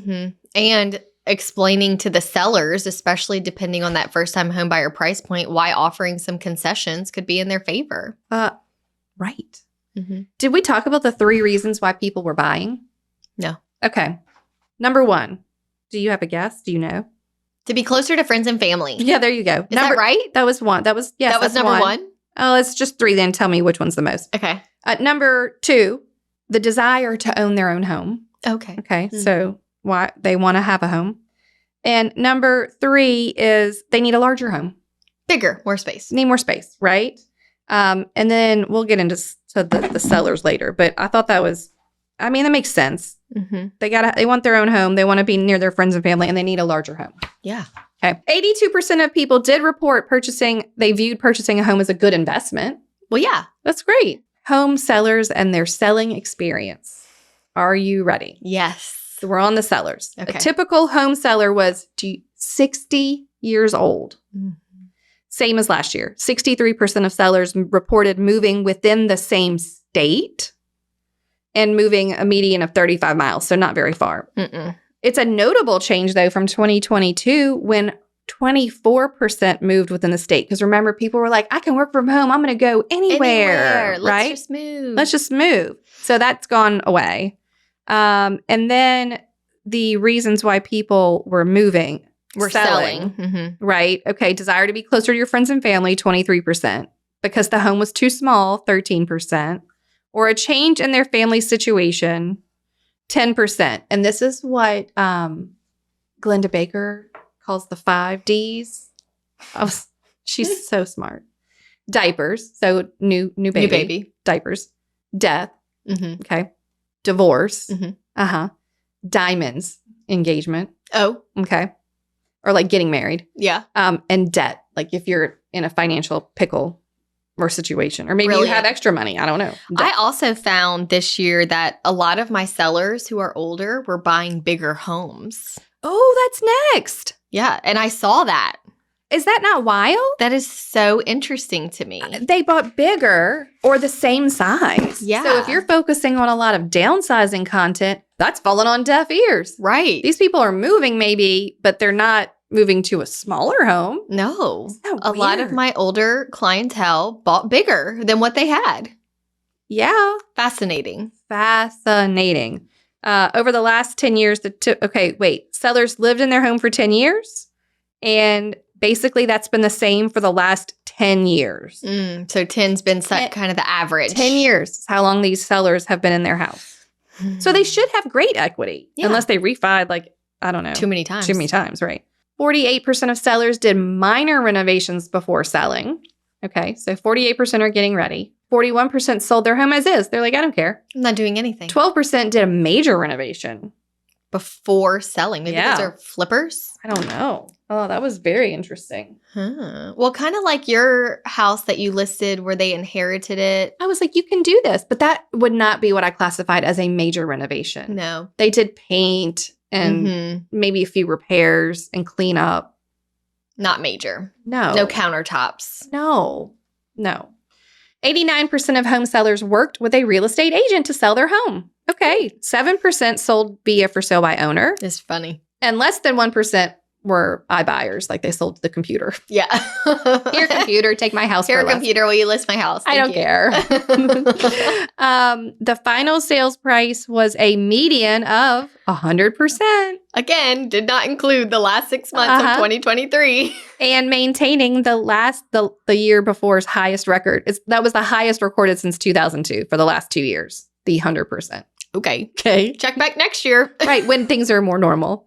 And explaining to the sellers, especially depending on that first-time homebuyer price point, why offering some concessions could be in their favor. Right. Did we talk about the 3 reasons why people were buying? No. Okay. Number 1. Do you have a guess? Do you know? To be closer to friends and family. Yeah, there you go. Is that right? That was 1. That was, yes, that was number 1? Oh, it's just 3 then. Tell me which one's the most. Okay. Number 2, the desire to own their own home. Okay. Okay. So why they want to have a home. And number 3 is they need a larger home. Bigger, more space. Need more space, right? And then we'll get into the sellers later. But I thought that was, I mean, that makes sense. They want their own home. They want to be near their friends and family, and they need a larger home. Yeah. Okay. 82% of people did report they viewed purchasing a home as a good investment. Well, yeah. That's great. Home sellers and their selling experience. Are you ready? Yes. So we're on the sellers. Okay. A typical home seller was 60 years old. Same as last year. 63% of sellers reported moving within the same state and moving a median of 35 miles, so not very far. It's a notable change, though, from 2022 when 24% moved within the state. Because remember, people were like, I can work from home. I'm going to go anywhere. Let's right? just move. Let's just move. So that's gone away. And then the reasons why people were moving. We're selling. Right. Okay. Desire to be closer to your friends and family, 23%. Because the home was too small, 13%. Or a change in their family situation, 10%. And this is what Glenda Baker calls the 5 Ds. Oh, she's so smart. Diapers. So new baby. New baby. Diapers. Death. Okay. Divorce. Diamonds. Engagement. Oh. Okay. Or like getting married. Yeah. And debt. Like if you're in a financial pickle or situation. Or maybe you have extra money. I don't know. I also found this year that a lot of my sellers who are older were buying bigger homes. Oh, that's next. Yeah. And I saw that. Is that not wild? That is so interesting to me. They bought bigger or the same size. Yeah. So if you're focusing on a lot of downsizing content, that's falling on deaf ears. Right. These people are moving maybe, but they're not moving to a smaller home. No. A lot of my older clientele bought bigger than what they had. Yeah. Fascinating. Over the last 10 years, sellers lived in their home for 10 years. And basically that's been the same for the last 10 years. So 10's been kind of the average. 10 years is how long these sellers have been in their house. So they should have great equity. Yeah. Unless they refied too many times, right? 48% of sellers did minor renovations before selling. Okay, so 48% are getting ready. 41% sold their home as is. They're like, I don't care. I'm not doing anything. 12% did a major renovation. Before selling. Maybe those are flippers? I don't know. Oh, that was very interesting. Well, kind of like your house that you listed where they inherited it. I was like, you can do this. But that would not be what I classified as a major renovation. No. They did paint and maybe a few repairs and clean up. Not major. No. No countertops. No. 89% of home sellers worked with a real estate agent to sell their home. Okay. 7% sold via for sale by owner. It's funny. And less than 1% were iBuyers, like they sold to the computer. Yeah. Here, computer, take my house. Here, computer, will you list my house? I don't care. The final sales price was a median of 100%. Again, did not include the last 6 months of 2023. And maintaining the year before's highest record. That was the highest recorded since 2002 for the last 2 years, the 100%. Okay. Okay. Check back next year. Right, when things are more normal.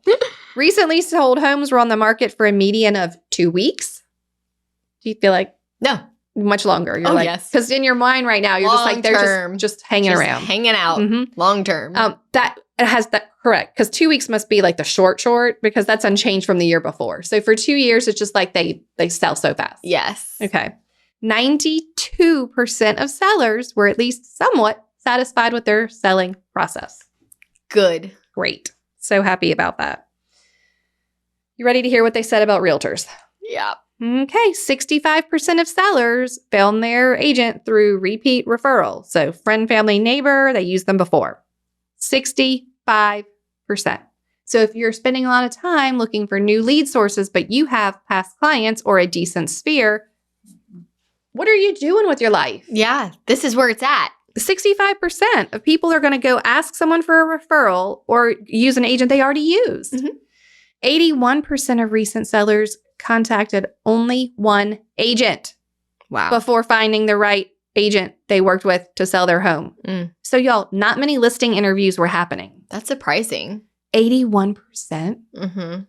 Recently sold homes were on the market for a median of 2 weeks. Do you feel like? No. Much longer. You're Oh, like, yes. because in your mind right now, you're just like, they're Long-term. just hanging Just around. hanging out. Mhm. Long term. That it has that correct, because 2 weeks must be like the short, because that's unchanged from the year before. So for 2 years, it's just like they sell so fast. Yes. Okay. 92% of sellers were at least somewhat satisfied with their selling process. Good. Great. So happy about that. You ready to hear what they said about realtors? Yeah. Okay. 65% of sellers found their agent through repeat referral. So friend, family, neighbor, they used them before. 65%. So if you're spending a lot of time looking for new lead sources, but you have past clients or a decent sphere, what are you doing with your life? Yeah. This is where it's at. 65% of people are going to go ask someone for a referral or use an agent they already used. Mhm. 81% of recent sellers contacted only one agent Wow. before finding the right agent they worked with to sell their home. Mm. So y'all, not many listing interviews were happening. That's surprising. 81%. Mm-hmm.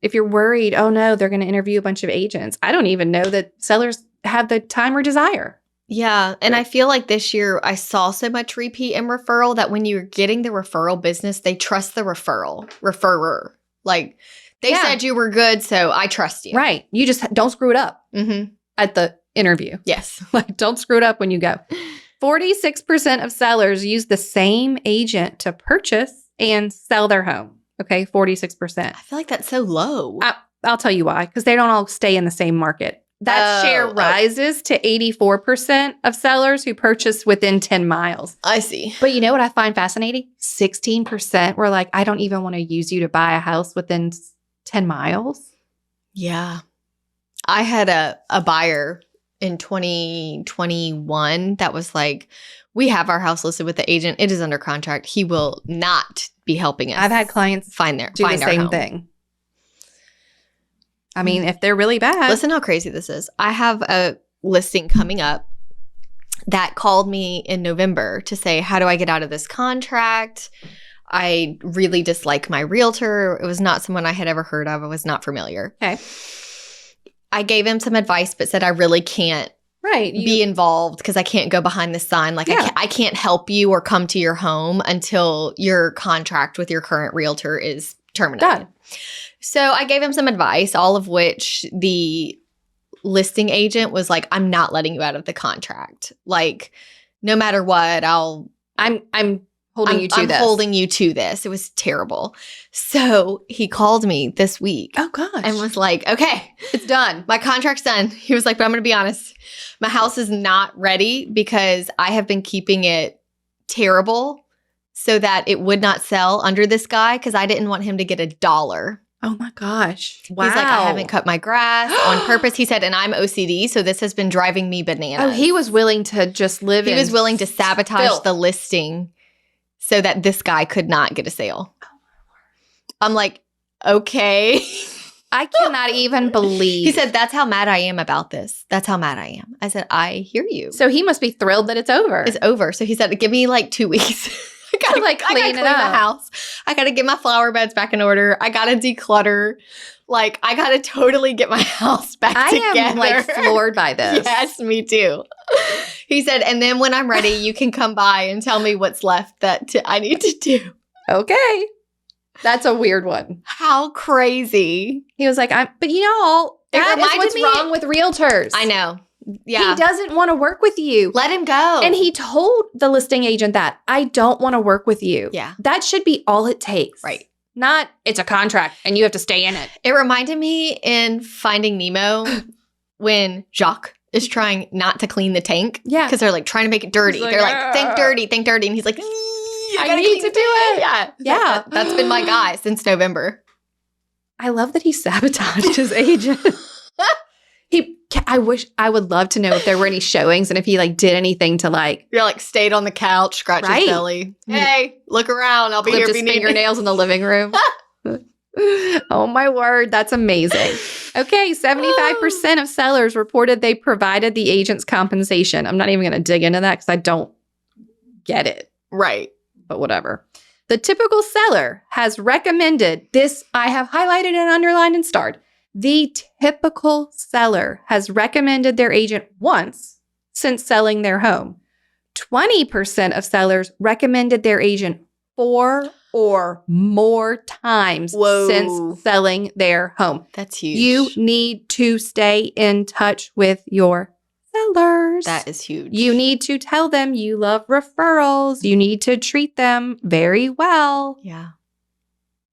If you're worried, oh no, they're going to interview a bunch of agents. I don't even know that sellers have the time or desire. Yeah. And I feel like this year I saw so much repeat and referral that when you're getting the referral business, they trust the referrer. Like they said you were good, so I trust you. Right. You just don't screw it up Mm-hmm. at the interview. Yes. Like, don't screw it up when you go. 46% of sellers use the same agent to purchase and sell their home. Okay, 46%. I feel like that's so low. I'll tell you why, because they don't all stay in the same market. That share rises to 84% of sellers who purchase within 10 miles. I see. But you know what I find fascinating? 16% were like, I don't even want to use you to buy a house within 10 miles. Yeah. I had a buyer in 2021 that was like, we have our house listed with the agent. It is under contract. He will not be helping us. I've had clients do find the the same thing. I mean, if they're really bad. Listen how crazy this is. I have a listing coming up that called me in November to say, how do I get out of this contract? I really dislike my realtor. It was not someone I had ever heard of. I was not familiar. Okay. I gave him some advice, but said I really can't be involved because I can't go behind the sign. Like I can't help you or come to your home until your contract with your current realtor is terminated. Done. So I gave him some advice, all of which the listing agent was like, I'm not letting you out of the contract. Like, no matter what, I'm holding you to this. I'm holding you to this. It was terrible. So he called me this week. Oh, gosh. And was like, okay, it's done. My contract's done. He was like, but I'm going to be honest. My house is not ready because I have been keeping it terrible so that it would not sell under this guy because I didn't want him to get $1. Oh, my gosh. Wow. He's like, I haven't cut my grass on purpose. He said, and I'm OCD, so this has been driving me bananas. Oh, he was willing to just live in. He was willing to sabotage filth. the listing so that this guy could not get a sale. I'm like, okay. I cannot even believe. He said, that's how mad I am about this. That's how mad I am. I said, I hear you. So he must be thrilled that it's over. It's over. So he said, give me like 2 weeks. I gotta clean the house. I gotta get my flower beds back in order. I gotta declutter. Like, I gotta totally get my house back together. I am like floored by this. Yes, me too. He said, and then when I'm ready, you can come by and tell me what's left that I need to do. Okay. That's a weird one. How crazy. He was like, but you know, that is what's wrong with realtors. I know. Yeah. He doesn't want to work with you. Let him go. And he told the listing agent that, I don't want to work with you. Yeah. That should be all it takes. Right. Not, it's a contract and you have to stay in it. It reminded me in Finding Nemo when Jacques is trying not to clean the tank. Yeah. Because they're like trying to make it dirty. Like, they're like, think dirty. And he's like, I need to do it. Yeah. Yeah. That's been my guy since November. I love that he sabotaged his agent. I would love to know if there were any showings and if he like did anything to like. You're like stayed on the couch, scratched his belly. Hey, look around. I'll be here if you need me. Fingernails in the living room. Oh my word. That's amazing. Okay. 75% of sellers reported they provided the agent's compensation. I'm not even going to dig into that because I don't get it. Right. But whatever. The typical seller has recommended this. I have highlighted and underlined and starred. The typical seller has recommended their agent once since selling their home. 20% of sellers recommended their agent 4 or more times Whoa. since selling their home. That's huge. You need to stay in touch with your sellers. That is huge. You need to tell them you love referrals. You need to treat them very well. Yeah.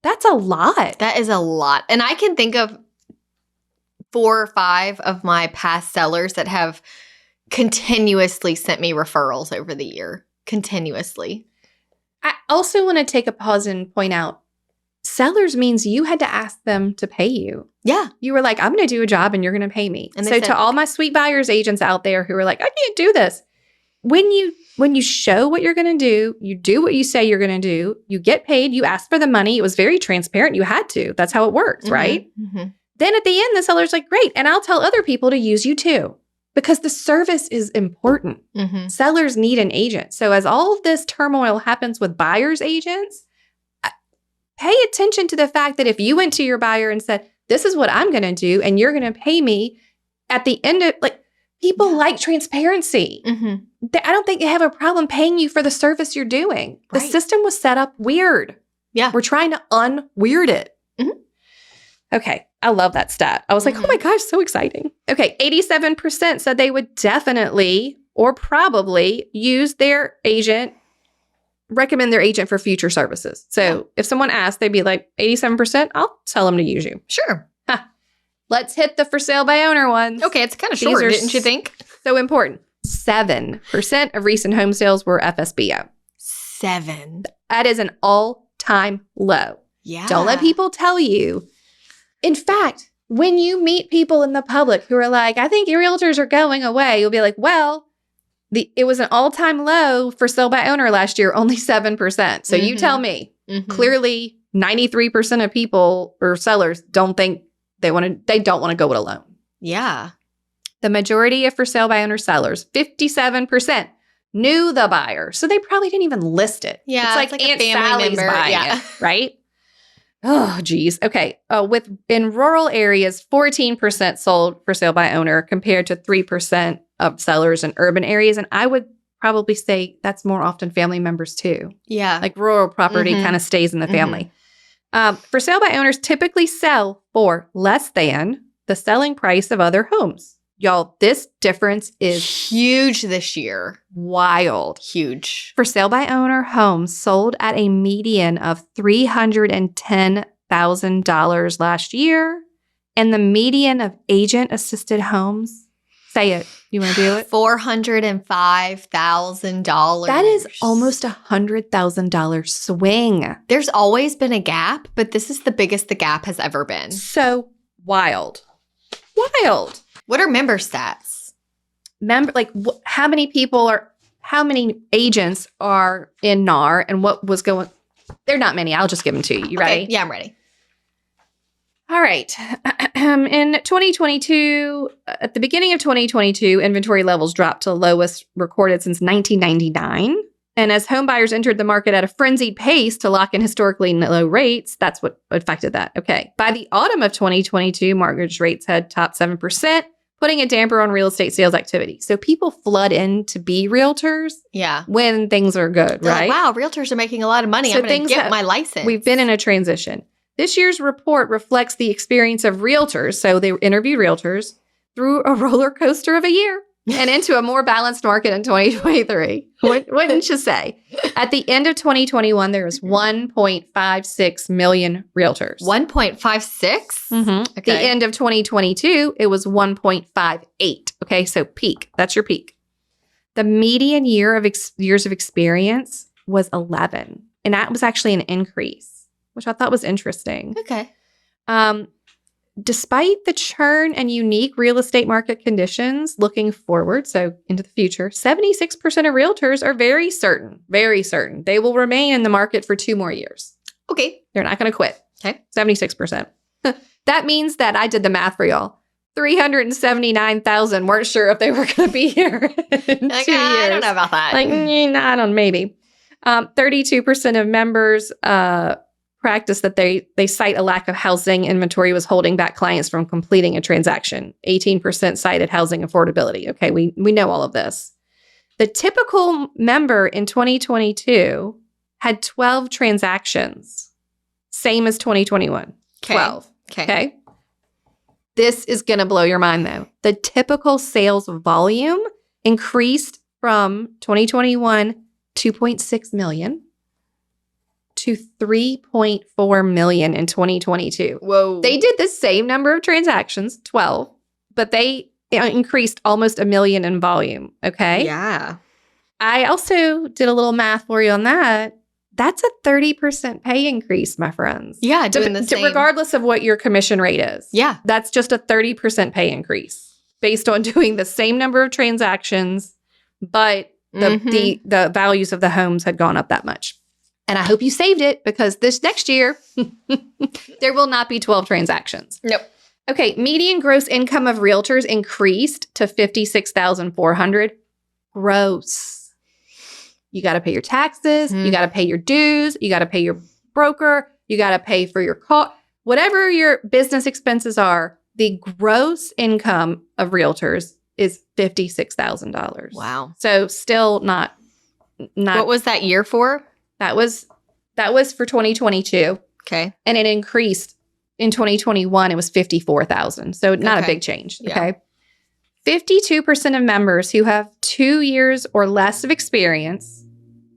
That's a lot. That is a lot. And I can think of 4 or 5 of my past sellers that have continuously sent me referrals over the year. Continuously. I also want to take a pause and point out, sellers means you had to ask them to pay you. Yeah. You were like, I'm going to do a job and you're going to pay me. And so they said, to all my sweet buyers agents out there who are like, I can't do this. When you show what you're going to do what you say you're going to do, you get paid, you ask for the money. It was very transparent. You had to. That's how it works, right? Mm-hmm. Then at the end, the seller's like, great. And I'll tell other people to use you too. Because the service is important. Mm-hmm. Sellers need an agent. So as all of this turmoil happens with buyers agents, pay attention to the fact that if you went to your buyer and said, this is what I'm going to do, and you're going to pay me at the end of, like, people like transparency. Mm-hmm. I don't think they have a problem paying you for the service you're doing. Right. The system was set up weird. Yeah. We're trying to unweird it. Mm-hmm. Okay. I love that stat. I was like, oh my gosh, so exciting. Okay. 87% said they would definitely or probably use their agent, recommend their agent for future services. So if someone asked, they'd be like, 87%, I'll tell them to use you. Sure. Let's hit the for sale by owner ones. Okay, it's kind of short, didn't you think? So important. 7% of recent home sales were FSBO. 7. That is an all-time low. Yeah. Don't let people tell you. In fact, when you meet people in the public who are like, I think your realtors are going away, you'll be like, well, it was an all-time low for sale by owner last year, only 7%. So you tell me, clearly 93% of people or sellers don't think they don't want to go it alone. Yeah. The majority of for sale by owner sellers, 57%, knew the buyer. So they probably didn't even list it. Yeah. It's like Aunt a family Sally's member. buying it, right? Oh, geez. Okay. In rural areas, 14% sold for sale by owner compared to 3% of sellers in urban areas. And I would probably say that's more often family members too. Yeah. Like rural property kind of stays in the family. For sale by owners typically sell for less than the selling price of other homes. Y'all, this difference is huge this year. Wild. Huge. For sale by owner homes sold at a median of $310,000 last year, and the median of agent assisted homes, say it. You want to do it? $405,000. That is almost $100,000 swing. There's always been a gap, but this is the biggest the gap has ever been. So wild. Wild. What are member stats? How many agents are in NAR and what was going? They're not many. I'll just give them to you. You ready? Yeah, I'm ready. All right. In 2022, at the beginning of 2022, inventory levels dropped to the lowest recorded since 1999. And as home buyers entered the market at a frenzied pace to lock in historically low rates, that's what affected that. Okay. By the autumn of 2022, mortgage rates had topped 7%, putting a damper on real estate sales activity. So people flood in to be realtors when things are good, They're right? like, wow, realtors are making a lot of money. So I'm going to get my license. We've been in a transition. This year's report reflects the experience of realtors. So they interviewed realtors through a roller coaster of a year and into a more balanced market in 2023. Wouldn't you say? At the end of 2021, there was 1.56 million realtors. 1.56? Mm-hmm. Okay. At the end of 2022, it was 1.58. Okay, so peak. That's your peak. The median years of experience was 11, and that was actually an increase, which I thought was interesting. Okay. Despite the churn and unique real estate market conditions looking forward, so into the future, 76% of realtors are very certain they will remain in the market for 2 more years. Okay. They're not going to quit. Okay. 76%. That means that I did the math for y'all. 379,000 weren't sure if they were going to be here in 2 years. I don't know about that. I don't, maybe. 32% of members practice that they cite a lack of housing inventory was holding back clients from completing a transaction. 18% cited housing affordability. Okay, we know all of this. The typical member in 2022 had 12 transactions, same as 2021. 12. Okay. This is going to blow your mind, though. The typical sales volume increased from 2021, 2.6 million to 3.4 million in 2022. Whoa. They did the same number of transactions, 12, but they increased almost 1 million in volume. Okay. Yeah. I also did a little math for you on that. That's a 30% pay increase, my friends. Yeah, doing the same. Regardless of what your commission rate is. Yeah. That's just a 30% pay increase based on doing the same number of transactions, but the values of the homes had gone up that much. And I hope you saved it because this next year, there will not be 12 transactions. Nope. Okay, median gross income of realtors increased to $56,400. Gross. You got to pay your taxes. You got to pay your dues. You got to pay your broker. You got to pay for your car. Whatever your business expenses are, the gross income of realtors is $56,000. Wow. So still not. What was that year for? That was for 2022. Okay. And it increased in 2021. It was 54,000. So not a big change. Yeah. Okay. 52% of members who have 2 years or less of experience.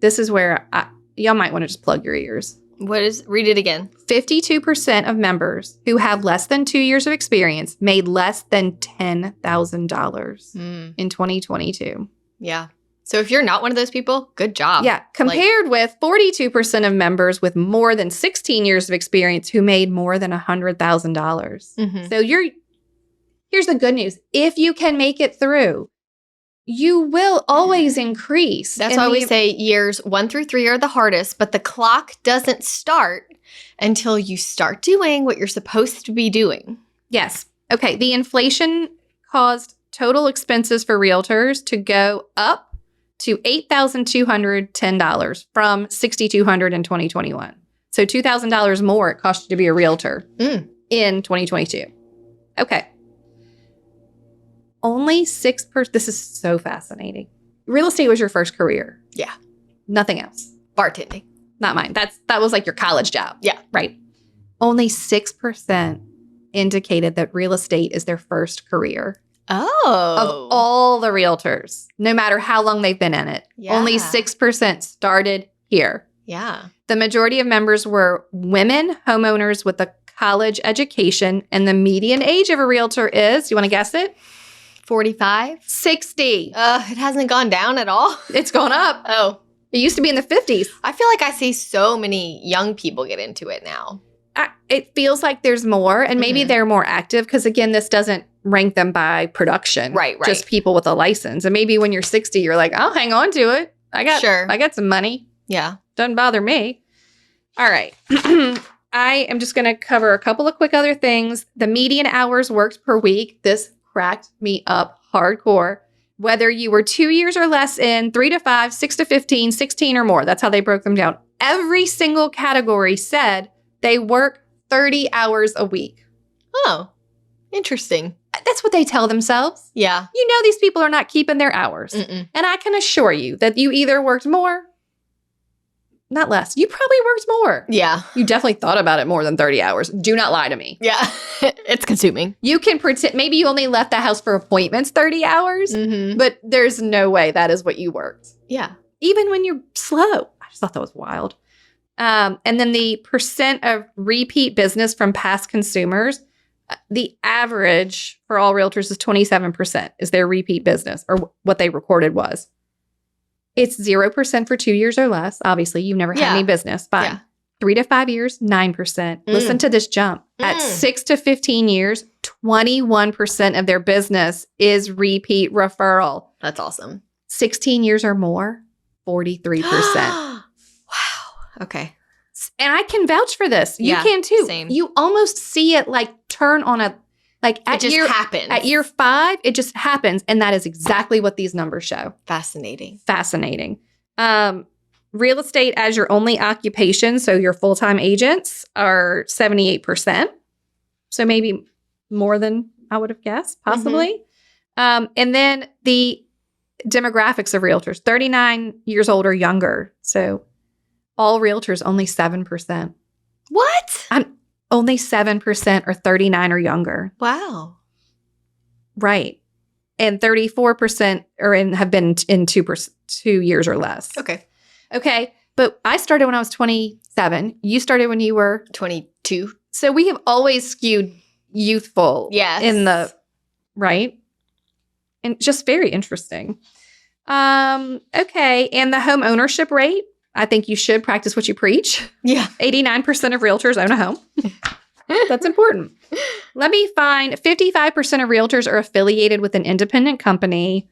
This is where y'all might want to just plug your ears. Read it again. 52% of members who have less than 2 years of experience made less than $10,000 in 2022. Yeah. So if you're not one of those people, good job. Yeah. Compared with 42% of members with more than 16 years of experience who made more than $100,000. So here's the good news. If you can make it through, you will always increase. That's why we say years 1 through 3 are the hardest, but the clock doesn't start until you start doing what you're supposed to be doing. Yes. Okay. The inflation caused total expenses for realtors to go up to $8,210 from $6,200 in 2021. So $2,000 more it cost you to be a realtor in 2022. Okay. Only 6%. This is so fascinating. Real estate was your first career. Yeah. Nothing else. Bartending. Not mine. That was like your college job. Yeah. Right. Only 6% indicated that real estate is their first career. Oh. Of all the realtors, no matter how long they've been in it. Yeah. Only 6% started here. Yeah. The majority of members were women homeowners with a college education, and the median age of a realtor is, you want to guess it? 45? 60. It hasn't gone down at all. It's gone up. Oh. It used to be in the 50s. I feel like I see so many young people get into it now. It feels like there's more, and maybe they're more active because, again, this doesn't rank them by production. Right. Just people with a license. And maybe when you're 60, you're like, I'll hang on to it. I got some money. Yeah. Doesn't bother me. All right. I am just going to cover a couple of quick other things. The median hours worked per week. This cracked me up hardcore. Whether you were 2 years or less in, 3 to 5, 6 to 15, 16 or more. That's how they broke them down. Every single category said they work 30 hours a week. Oh, interesting. That's what they tell themselves. Yeah. You know these people are not keeping their hours. And I can assure you that you either worked more, not less. You probably worked more. Yeah. You definitely thought about it more than 30 hours. Do not lie to me. Yeah. It's consuming. You can pretend, maybe you only left the house for appointments 30 hours, but there's no way that is what you worked. Yeah. Even when you're slow. I just thought that was wild. And then the percent of repeat business from past consumers, the average for all realtors is 27% is their repeat business, or what they recorded was. It's 0% for 2 years or less. Obviously, you've never had any business. Fine. Yeah. 3 to 5 years, 9%. Listen to this jump. At 6 to 15 years, 21% of their business is repeat referral. That's awesome. 16 years or more, 43%. Wow. Okay. And I can vouch for this. You can too. Same. You almost see it like turn on a, like at it just happens. At year 5, it just happens. And that is exactly what these numbers show. Fascinating. Fascinating. Real estate as your only occupation, so your full-time agents, are 78%. So maybe more than I would have guessed, possibly. And then the demographics of realtors, 39 years old or younger. So all realtors, only 7%. What? Only 7% are 39 or younger. Wow. Right. And 34% have been in 2 years or less. Okay. But I started when I was 27. You started when you were 22. So we have always skewed youthful. Yes. Right. And just very interesting. Okay. And the home ownership rate, I think you should practice what you preach. Yeah. 89% of realtors own a home. That's important. Let me find 55% of realtors are affiliated with an independent company.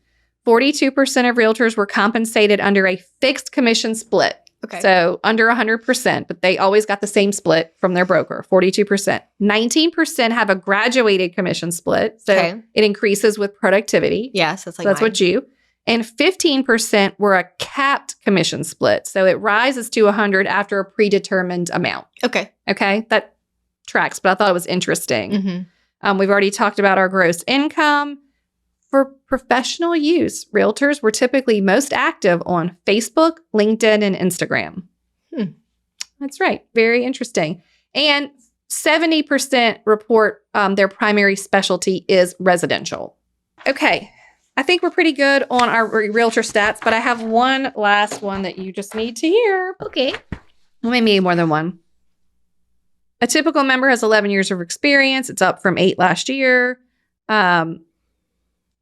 42% of realtors were compensated under a fixed commission split. Okay. So under 100%, but they always got the same split from their broker, 42%. 19% have a graduated commission split. So it increases with productivity. Yes, that's like so that's what you. And 15% were a capped commission split. So it rises to 100 after a predetermined amount. Okay. That tracks, but I thought it was interesting. We've already talked about our gross income. For professional use, realtors were typically most active on Facebook, LinkedIn, and Instagram. That's right. Very interesting. And 70% report their primary specialty is residential. Okay. I think we're pretty good on our realtor stats, but I have one last one that you just need to hear. Okay. Well, maybe more than one. A typical member has 11 years of experience. It's up from 8 last year.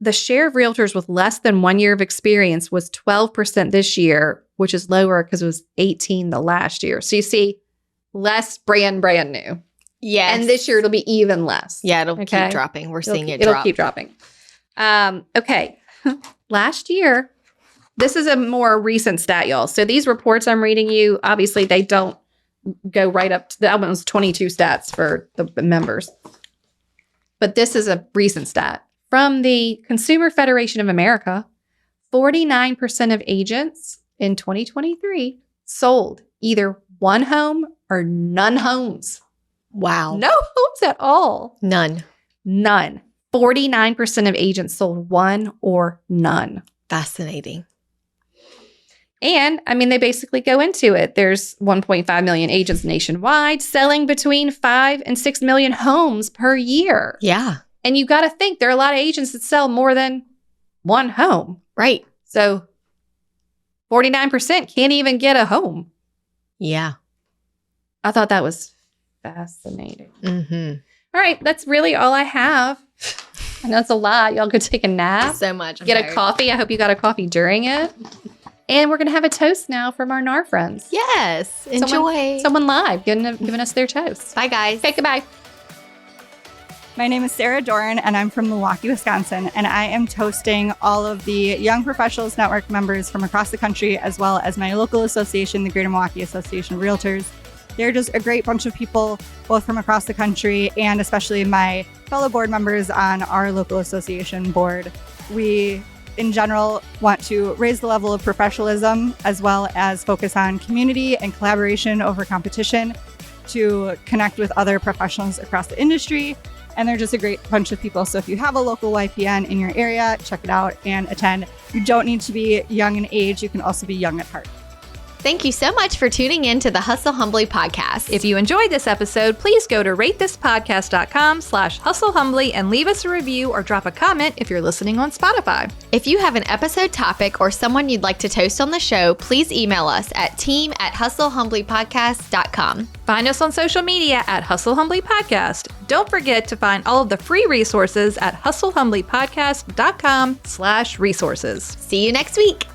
The share of realtors with less than 1 year of experience was 12% this year, which is lower because it was 18 the last year. So you see, less brand new. Yes. And this year it'll be even less. Yeah, it'll keep dropping. We're seeing it drop. It'll keep dropping. Okay. Last year, this is a more recent stat, y'all. So these reports I'm reading you, obviously they don't go right up to that one was 22 stats for the members. But this is a recent stat. From the Consumer Federation of America, 49% of agents in 2023 sold either one home or none homes. Wow. No homes at all. None. 49% of agents sold one or none. Fascinating. And, I mean, they basically go into it. There's 1.5 million agents nationwide selling between 5 and 6 million homes per year. Yeah. And you got to think there are a lot of agents that sell more than one home. Right. So 49% can't even get a home. Yeah. I thought that was fascinating. All right. That's really all I have. I know it's a lot. Y'all could take a nap. So much. Get a coffee. I hope you got a coffee during it. And we're going to have a toast now from our NAR friends. Yes. Enjoy. Someone live giving us their toast. Bye, guys. Okay, goodbye. My name is Sarah Doran, and I'm from Milwaukee, Wisconsin, and I am toasting all of the Young Professionals Network members from across the country, as well as my local association, the Greater Milwaukee Association of Realtors. They're just a great bunch of people, both from across the country and especially my fellow board members on our local association board. We, in general, want to raise the level of professionalism as well as focus on community and collaboration over competition to connect with other professionals across the industry. And they're just a great bunch of people. So if you have a local YPN in your area, check it out and attend. You don't need to be young in age. You can also be young at heart. Thank you so much for tuning in to the Hustle Humbly podcast. If you enjoyed this episode, please go to ratethispodcast.com/hustlehumbly and leave us a review or drop a comment if you're listening on Spotify. If you have an episode topic or someone you'd like to toast on the show, please email us at team@hustlehumblypodcast.com. Find us on social media at Hustle Humbly Podcast. Don't forget to find all of the free resources at hustlehumblypodcast.com/resources. See you next week.